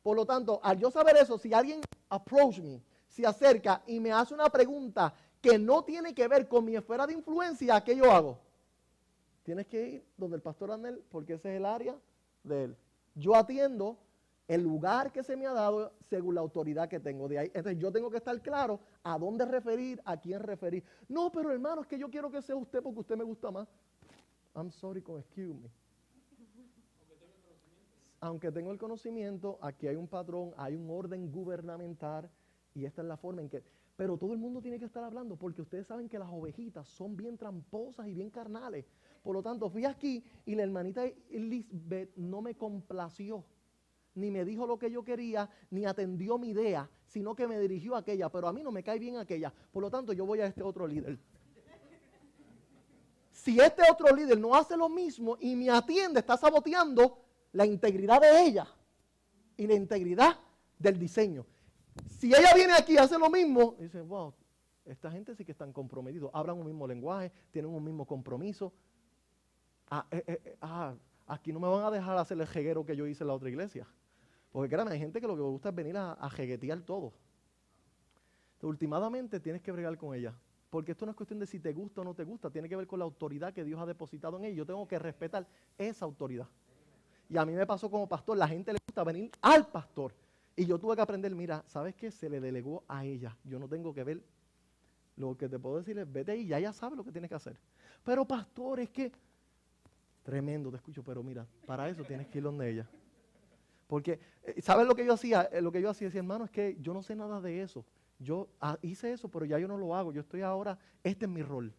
Por lo tanto, al yo saber eso, si alguien se acerca y me hace una pregunta que no tiene que ver con mi esfera de influencia, ¿qué yo hago? Tienes que ir donde el pastor Anel, porque ese es el área de él. Yo atiendo el lugar que se me ha dado según la autoridad que tengo de ahí. Entonces yo tengo que estar claro a dónde referir, a quién referir. No, pero hermano, es que yo quiero que sea usted porque usted me gusta más. I'm sorry, excuse me. Aunque tengo el conocimiento, aquí hay un patrón, hay un orden gubernamental y esta es la forma en que... Pero todo el mundo tiene que estar hablando porque ustedes saben que las ovejitas son bien tramposas y bien carnales. Por lo tanto, fui aquí y la hermanita Elizabeth no me complació, ni me dijo lo que yo quería, ni atendió mi idea, sino que me dirigió a aquella. Pero a mí no me cae bien aquella. Por lo tanto, yo voy a este otro líder. Si este otro líder no hace lo mismo y me atiende, está saboteando la integridad de ella y la integridad del diseño. Si ella viene aquí y hace lo mismo, dicen, wow, esta gente sí que están comprometidos, hablan un mismo lenguaje, tienen un mismo compromiso. Aquí no me van a dejar hacer el jeguero que yo hice en la otra iglesia. Porque créanme, hay gente que lo que me gusta es venir a jeguetear todo. Entonces, últimamente tienes que bregar con ella. Porque esto no es cuestión de si te gusta o no te gusta, tiene que ver con la autoridad que Dios ha depositado en ella. Yo tengo que respetar esa autoridad. Y a mí me pasó como pastor, la gente le gusta venir al pastor. Y yo tuve que aprender, mira, ¿sabes qué? Se le delegó a ella. Yo no tengo que ver. Lo que te puedo decir es, vete ahí, ya ella sabe lo que tienes que hacer. Pero pastor, es que, tremendo, te escucho, pero mira, para eso tienes que ir donde ella. Porque, ¿sabes lo que yo hacía? Lo que yo hacía, decía, hermano, es que yo no sé nada de eso. Yo hice eso, pero ya yo no lo hago. Yo estoy ahora, este es mi rol.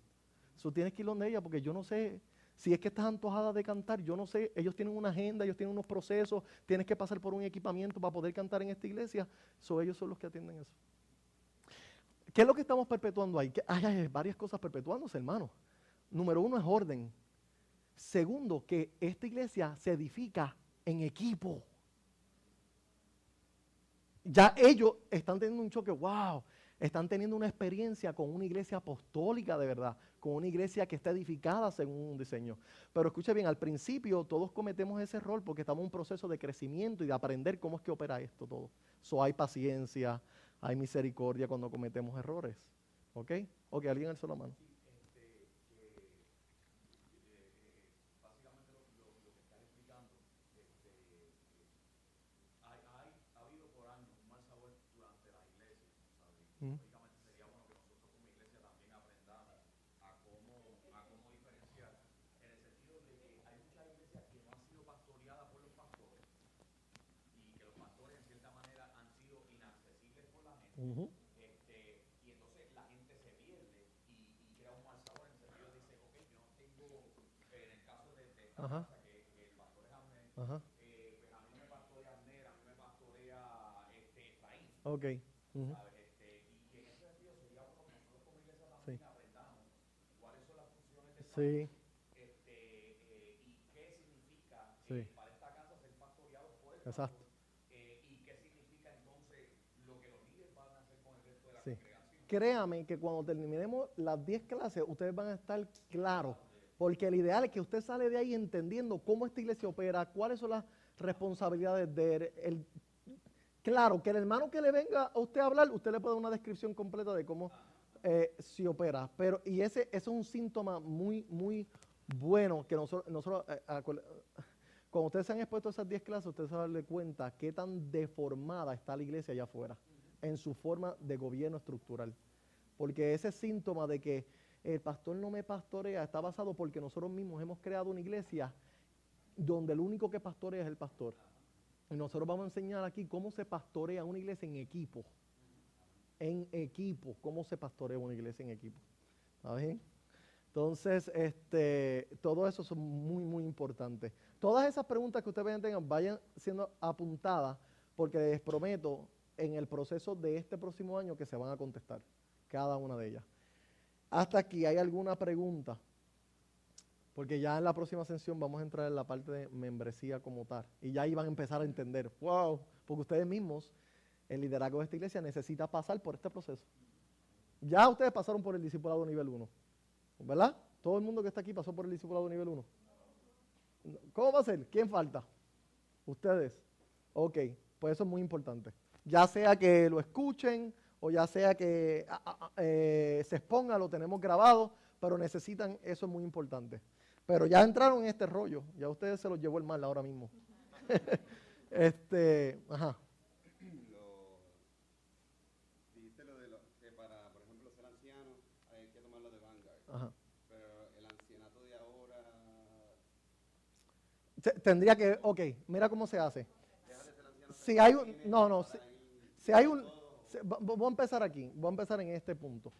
Eso tienes que ir donde ella, porque yo no sé, si es que estás antojada de cantar, yo no sé, ellos tienen una agenda, ellos tienen unos procesos, tienes que pasar por un equipamiento para poder cantar en esta iglesia. Ellos son los que atienden eso. ¿Qué es lo que estamos perpetuando ahí? Hay varias cosas perpetuándose, hermano. Número 1 es orden. Segundo, que esta iglesia se edifica en equipo. Ya ellos están teniendo un choque, wow, están teniendo una experiencia con una iglesia apostólica de verdad, con una iglesia que está edificada según un diseño. Pero escuche bien, al principio todos cometemos ese error porque estamos en un proceso de crecimiento y de aprender cómo es que opera esto todo. Hay paciencia, hay misericordia cuando cometemos errores. ¿Ok? Ok, alguien alzó la mano. Mm. Ujú. Y entonces la gente se pierde y crea un mal sabor en el sentido de dice, ok, yo no tengo, en el caso de esta Ajá. casa, que el pastor es Abner, Ajá. pues a mí no me pastorea Abner, a mí me pastorea Efraín, Ok. Ujú. ¿sabes? Y en ese sentido sería bueno que nosotros como iglesia Sí. también aprendamos cuáles son las funciones del Sí. pastor, y qué significa Sí. para esta casa ser pastoreados por el Exacto. pastor, y qué significa entonces lo que los líderes van a hacer con el resto de la Sí. congregación. Créame que cuando terminemos las 10 clases, ustedes van a estar claros, porque el ideal es que usted sale de ahí entendiendo cómo esta iglesia opera, cuáles son las responsabilidades de él. Claro, que el hermano que le venga a usted a hablar, usted le puede dar una descripción completa de cómo se opera. Pero, y ese es un síntoma muy, muy bueno que nosotros cuando ustedes se han expuesto a esas 10 clases, ustedes se van a darle cuenta qué tan deformada está la iglesia allá afuera en su forma de gobierno estructural. Porque ese síntoma de que el pastor no me pastorea está basado porque nosotros mismos hemos creado una iglesia donde el único que pastorea es el pastor. Y nosotros vamos a enseñar aquí cómo se pastorea una iglesia en equipo. En equipo, cómo se pastorea una iglesia en equipo. ¿Está bien? Entonces, todo eso son muy, muy importantes. Todas esas preguntas que ustedes tengan vayan siendo apuntadas porque les prometo en el proceso de este próximo año que se van a contestar, cada una de ellas. Hasta aquí, ¿hay alguna pregunta? Porque ya en la próxima sesión vamos a entrar en la parte de membresía como tal. Y ya ahí van a empezar a entender, wow, porque ustedes mismos, el liderazgo de esta iglesia necesita pasar por este proceso. Ya ustedes pasaron por el discipulado nivel 1, ¿verdad? Todo el mundo que está aquí pasó por el discipulado nivel 1. ¿Cómo va a ser? ¿Quién falta? Ustedes. Ok, pues eso es muy importante. Ya sea que lo escuchen o ya sea que se exponga, lo tenemos grabado, pero necesitan, eso es muy importante. Pero ya entraron en este rollo, ya ustedes se los llevó el mal ahora mismo. Ajá. Dijiste lo de que para, por ejemplo, ser anciano hay que tomarlo de Vanguard. Ajá. Pero el ancianato de ahora... Tendría que, ok, mira cómo se hace. Deja de ser anciano. Si hay un, no, no, si hay un, voy a empezar aquí, voy a empezar en este punto.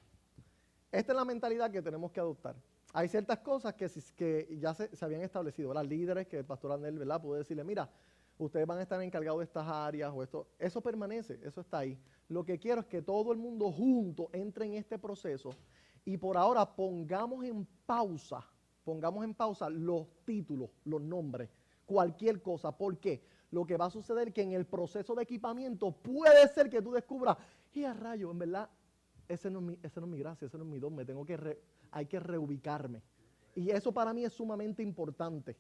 Esta es la mentalidad que tenemos que adoptar. Hay ciertas cosas que ya se habían establecido, las líderes que el pastor Anel, ¿verdad? Puede decirle, mira, ustedes van a estar encargados de estas áreas o esto, eso permanece, eso está ahí. Lo que quiero es que todo el mundo junto entre en este proceso y por ahora pongamos en pausa los títulos, los nombres, cualquier cosa. ¿Por qué? Lo que va a suceder es que en el proceso de equipamiento puede ser que tú descubras, y a rayo, en verdad, esa no es mi gracia, ese no es mi don, hay que reubicarme. Y eso para mí es sumamente importante,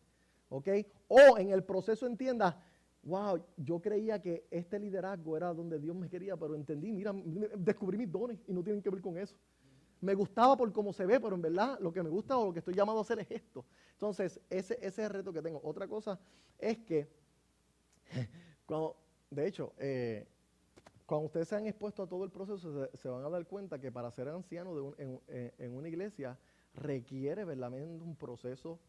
¿ok? O en el proceso entiendas, wow, yo creía que este liderazgo era donde Dios me quería, pero entendí, mira, descubrí mis dones y no tienen que ver con eso. Me gustaba por cómo se ve, pero en verdad lo que me gusta o lo que estoy llamado a hacer es esto. Entonces, ese es el reto que tengo. Otra cosa es que, de hecho, cuando ustedes se han expuesto a todo el proceso, se van a dar cuenta que para ser anciano en una iglesia requiere verdaderamente un proceso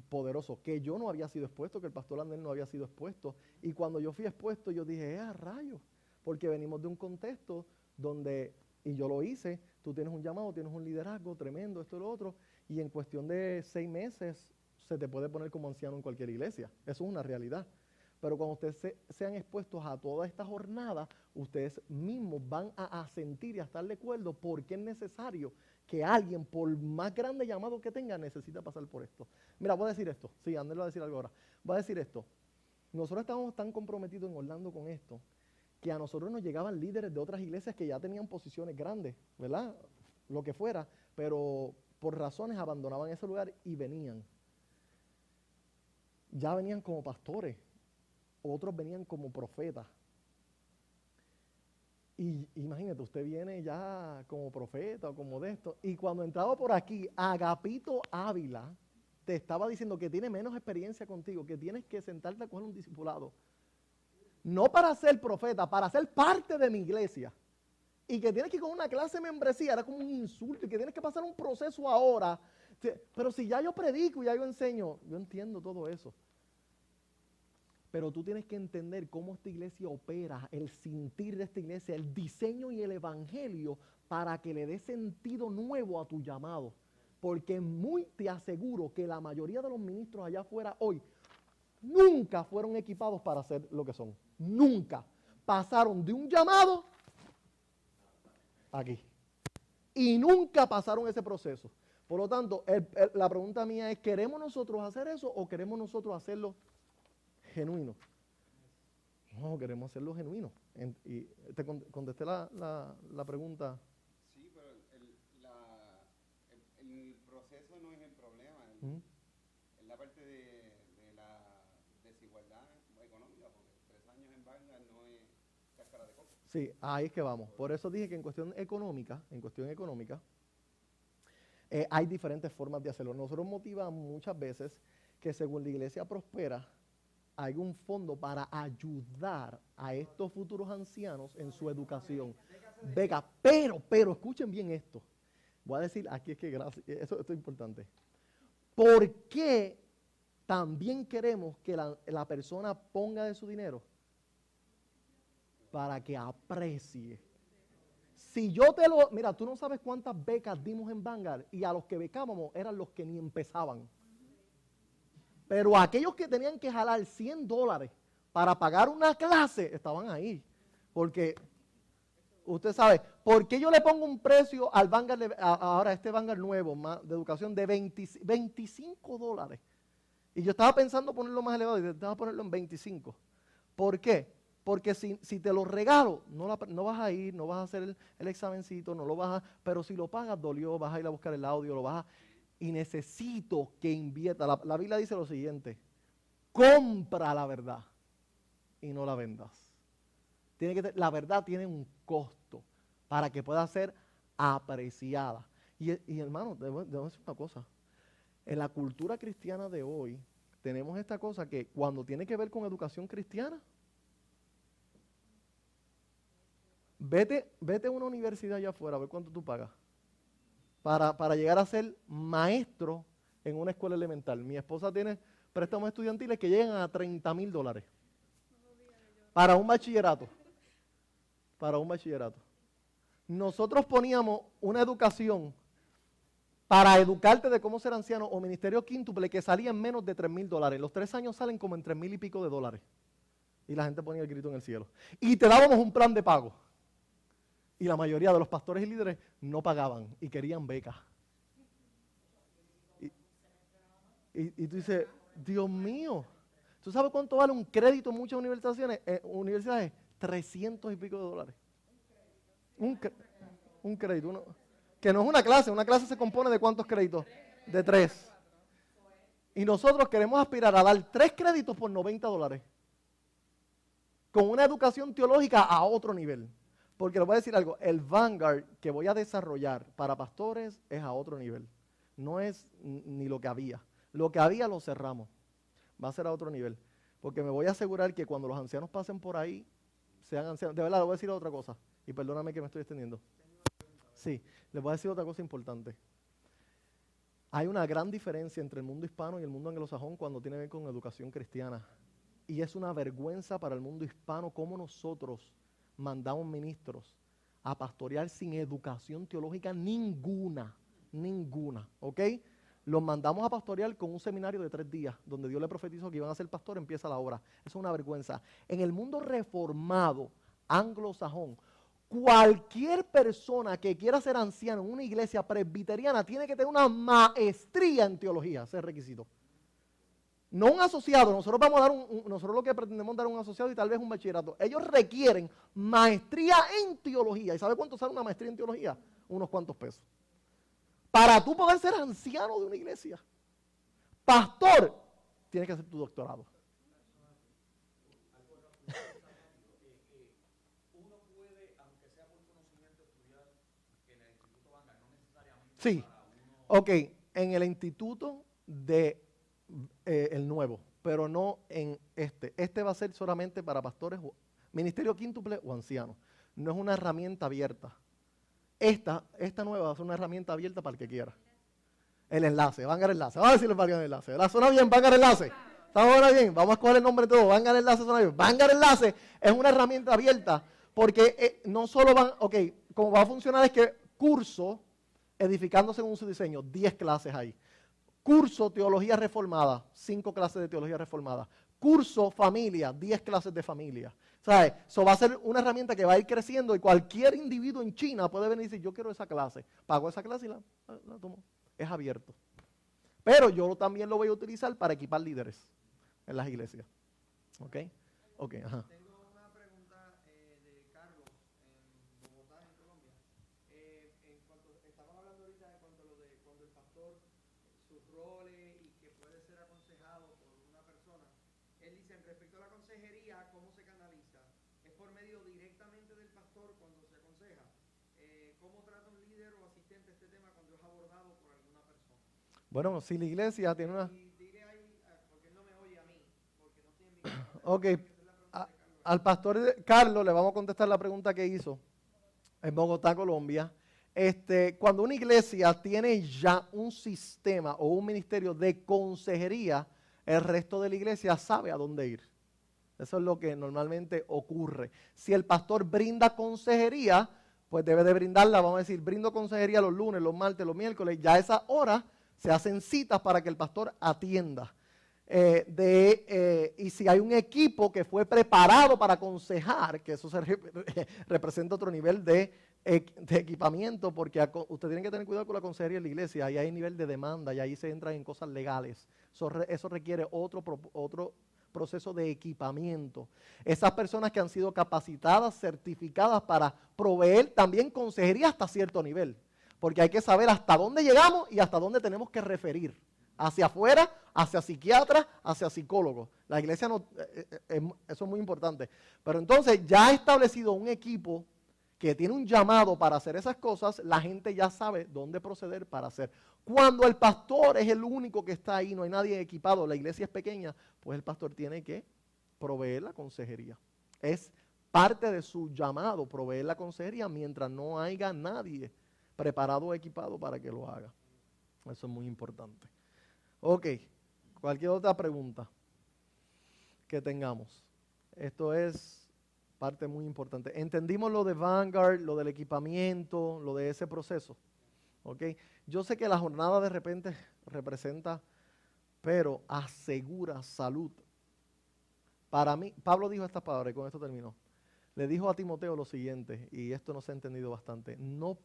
poderoso, que yo no había sido expuesto, que el pastor Andel no había sido expuesto. Y cuando yo fui expuesto, yo dije, a rayos, porque venimos de un contexto donde, y yo lo hice, tú tienes un llamado, tienes un liderazgo tremendo, esto y lo otro, y en cuestión de 6 meses se te puede poner como anciano en cualquier iglesia. Eso es una realidad. Pero cuando ustedes sean expuestos a toda esta jornada, ustedes mismos van a sentir y a estar de acuerdo porque es necesario que alguien, por más grande llamado que tenga, necesita pasar por esto. Mira, voy a decir esto. Sí, Andrés va a decir algo ahora. Voy a decir esto. Nosotros estábamos tan comprometidos en Orlando con esto, que a nosotros nos llegaban líderes de otras iglesias que ya tenían posiciones grandes, ¿verdad? Lo que fuera, pero por razones abandonaban ese lugar y venían. Ya venían como pastores. Otros venían como profetas. Y imagínate, usted viene ya como profeta o como de esto. Y cuando entraba por aquí, Agapito Ávila te estaba diciendo que tiene menos experiencia contigo, que tienes que sentarte a coger un discipulado. No para ser profeta, para ser parte de mi iglesia. Y que tienes que ir con una clase de membresía, era como un insulto. Y que tienes que pasar un proceso ahora. Pero si ya yo predico y ya yo enseño, yo entiendo todo eso. Pero tú tienes que entender cómo esta iglesia opera, el sentir de esta iglesia, el diseño y el evangelio para que le dé sentido nuevo a tu llamado. Porque te aseguro que la mayoría de los ministros allá afuera hoy nunca fueron equipados para hacer lo que son. Nunca. Pasaron de un llamado aquí. Y nunca pasaron ese proceso. Por lo tanto, la pregunta mía es, ¿queremos nosotros hacer eso o queremos nosotros hacerlo genuino? No, queremos hacerlo genuino. Y te contesté la pregunta. Sí, pero el proceso no es el problema. Es la parte de la desigualdad económica, porque 3 años en Vanguard no es cáscara de coco. Sí, ahí es que vamos. Por eso dije que en cuestión económica, hay diferentes formas de hacerlo. Nosotros motivamos muchas veces que según la iglesia prospera, hay un fondo para ayudar a estos futuros ancianos en su educación. Beca, pero escuchen bien esto. Voy a decir, aquí es que gracias, esto es importante. ¿Por qué también queremos que la persona ponga de su dinero? Para que aprecie. Si yo mira, tú no sabes cuántas becas dimos en Vanguard y a los que becábamos eran los que ni empezaban. Pero aquellos que tenían que jalar $100 para pagar una clase, estaban ahí. Porque, usted sabe, ¿por qué yo le pongo un precio al Vanguard, ahora este Vanguard nuevo de educación de $25? Y yo estaba pensando ponerlo más elevado y estaba ponerlo en 25. ¿Por qué? Porque si te lo regalo, no vas a ir, no vas a hacer el examencito, no lo vas a, pero si lo pagas, dolió, vas a ir a buscar el audio, lo vas a... Y necesito que invierta. La Biblia dice lo siguiente: compra la verdad y no la vendas. La verdad tiene un costo para que pueda ser apreciada. Y hermano, debo decir una cosa. En la cultura cristiana de hoy, tenemos esta cosa que cuando tiene que ver con educación cristiana, vete a una universidad allá afuera a ver cuánto tú pagas. Para llegar a ser maestro en una escuela elemental. Mi esposa tiene préstamos estudiantiles que llegan a $30,000 para un bachillerato. Para un bachillerato. Nosotros poníamos una educación para educarte de cómo ser anciano o ministerio quíntuple que salía en menos de $3,000. Los 3 años salen como en $3,000 y pico. Y la gente ponía el grito en el cielo. Y te dábamos un plan de pago. Y la mayoría de los pastores y líderes no pagaban y querían becas. Y tú dices, Dios mío, ¿tú sabes cuánto vale un crédito en muchas universidades? 300 y pico de dólares. Un crédito. Que no es una clase se compone de ¿cuántos créditos? De 3. Y nosotros queremos aspirar a dar 3 créditos por $90. Con una educación teológica a otro nivel. Porque les voy a decir algo, el Vanguard que voy a desarrollar para pastores es a otro nivel. No es ni lo que había. Lo que había lo cerramos. Va a ser a otro nivel. Porque me voy a asegurar que cuando los ancianos pasen por ahí, sean ancianos. De verdad, les voy a decir otra cosa. Y perdóname que me estoy extendiendo. Sí, les voy a decir otra cosa importante. Hay una gran diferencia entre el mundo hispano y el mundo anglosajón cuando tiene que ver con educación cristiana. Y es una vergüenza para el mundo hispano cómo nosotros mandamos ministros a pastorear sin educación teológica ninguna, ¿ok? Los mandamos a pastorear con un seminario de 3 días, donde Dios le profetizó que iban a ser pastor, empieza la obra. Eso es una vergüenza. En el mundo reformado, anglosajón, cualquier persona que quiera ser anciano en una iglesia presbiteriana tiene que tener una maestría en teología, ese es el requisito. No un asociado, nosotros vamos a dar nosotros lo que pretendemos dar un asociado y tal vez un bachillerato. Ellos requieren maestría en teología. ¿Y sabe cuánto sale una maestría en teología? Unos cuantos pesos. Para tú poder ser anciano de una iglesia, pastor, tienes que hacer tu doctorado. Uno puede, aunque sea por conocimiento, estudiar en el Instituto Vanguard, no necesariamente. Sí, ok, en el instituto de el nuevo, pero no en este. Este va a ser solamente para pastores, ministerio quíntuple o ancianos. No es una herramienta abierta. Esta nueva va a ser una herramienta abierta para el que quiera. El enlace, Vanguard Enlace. Vamos a decirle para el enlace. ¿Verdad? ¿Suena bien? Vanguard Enlace. ¿Estamos bien? Vamos a escoger el nombre de todo. Vanguard Enlace suena bien. Vanguard Enlace es una herramienta abierta porque no solo van, ok, como va a funcionar es que curso, edificando según su diseño, 10 clases ahí. Curso Teología Reformada, 5 clases de Teología Reformada. Curso Familia, 10 clases de familia. ¿Sabes? Eso va a ser una herramienta que va a ir creciendo y cualquier individuo en China puede venir y decir, yo quiero esa clase. Pago esa clase y la tomo. Es abierto. Pero yo también lo voy a utilizar para equipar líderes en las iglesias. ¿Ok? Ok, ajá. Tengo una pregunta de Carlos en Bogotá, en Colombia. En cuanto estamos hablando ahorita de cuando cuando el pastor, sus roles y que puede ser aconsejado por una persona. Él dice, respecto a la consejería, ¿cómo se canaliza? ¿Es por medio directamente del pastor cuando se aconseja? ¿Cómo trata un líder o asistente este tema cuando es abordado por alguna persona? Bueno, si la iglesia tiene una... Y dile ahí, porque él no me oye a mí, porque no estoy en mi casa. Ok, al pastor Carlos le vamos a contestar la pregunta que hizo en Bogotá, Colombia. Cuando una iglesia tiene ya un sistema o un ministerio de consejería, el resto de la iglesia sabe a dónde ir. Eso es lo que normalmente ocurre. Si el pastor brinda consejería, pues debe de brindarla, vamos a decir, brindo consejería los lunes, los martes, los miércoles, ya a esa hora se hacen citas para que el pastor atienda. Y si hay un equipo que fue preparado para aconsejar, que eso representa otro nivel de equipamiento, porque usted tiene que tener cuidado con la consejería en la iglesia, ahí hay nivel de demanda y ahí se entra en cosas legales. Eso requiere otro proceso de equipamiento. Esas personas que han sido capacitadas, certificadas para proveer también consejería hasta cierto nivel, porque hay que saber hasta dónde llegamos y hasta dónde tenemos que referir. Hacia afuera, hacia psiquiatras, hacia psicólogos. La iglesia no, eso es muy importante. Pero entonces ya ha establecido un equipo que tiene un llamado para hacer esas cosas, la gente ya sabe dónde proceder para hacer. Cuando el pastor es el único que está ahí, no hay nadie equipado, la iglesia es pequeña, pues el pastor tiene que proveer la consejería. Es parte de su llamado, proveer la consejería mientras no haya nadie preparado o equipado para que lo haga. Eso es muy importante. Ok, cualquier otra pregunta que tengamos. Esto es parte muy importante. Entendimos lo de Vanguard, lo del equipamiento, lo de ese proceso. Ok, yo sé que la jornada de repente representa, pero asegura salud. Para mí, Pablo dijo estas palabras y con esto terminó. Le dijo a Timoteo lo siguiente, y esto no se ha entendido bastante: no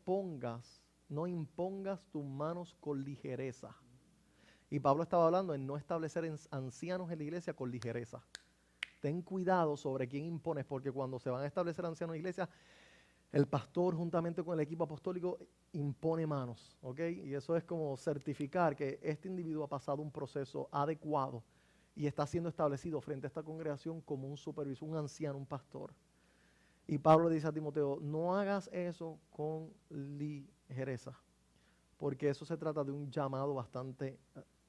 impongas tus manos con ligereza. Y Pablo estaba hablando en no establecer ancianos en la iglesia con ligereza. Ten cuidado sobre quién impones, porque cuando se van a establecer ancianos en la iglesia, el pastor juntamente con el equipo apostólico impone manos, ¿ok? Y eso es como certificar que este individuo ha pasado un proceso adecuado y está siendo establecido frente a esta congregación como un supervisor, un anciano, un pastor. Y Pablo dice a Timoteo, no hagas eso con ligereza, porque eso se trata de un llamado bastante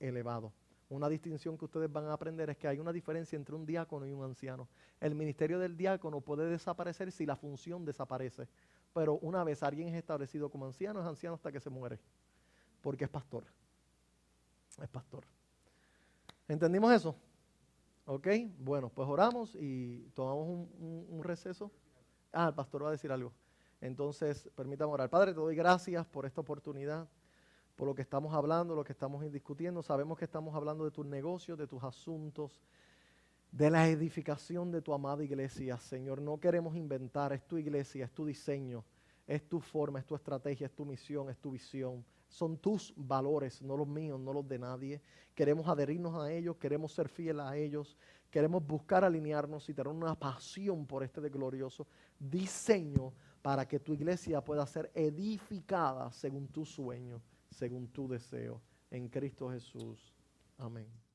elevado. Una distinción que ustedes van a aprender es que hay una diferencia entre un diácono y un anciano. El ministerio del diácono puede desaparecer si la función desaparece, pero una vez alguien es establecido como anciano, es anciano hasta que se muere, porque es pastor. es pastor. ¿Entendimos eso? ¿Ok? Bueno, pues oramos y tomamos un receso. El pastor va a decir algo. Entonces, permítame orar. Padre, te doy gracias por esta oportunidad, por lo que estamos hablando, lo que estamos discutiendo. Sabemos que estamos hablando de tus negocios, de tus asuntos, de la edificación de tu amada iglesia. Señor, no queremos inventar, es tu iglesia, es tu diseño, es tu forma, es tu estrategia, es tu misión, es tu visión. Son tus valores, no los míos, no los de nadie. Queremos adherirnos a ellos, queremos ser fieles a ellos, queremos buscar alinearnos y tener una pasión por este glorioso diseño para que tu iglesia pueda ser edificada según tu sueño, según tu deseo. En Cristo Jesús. Amén.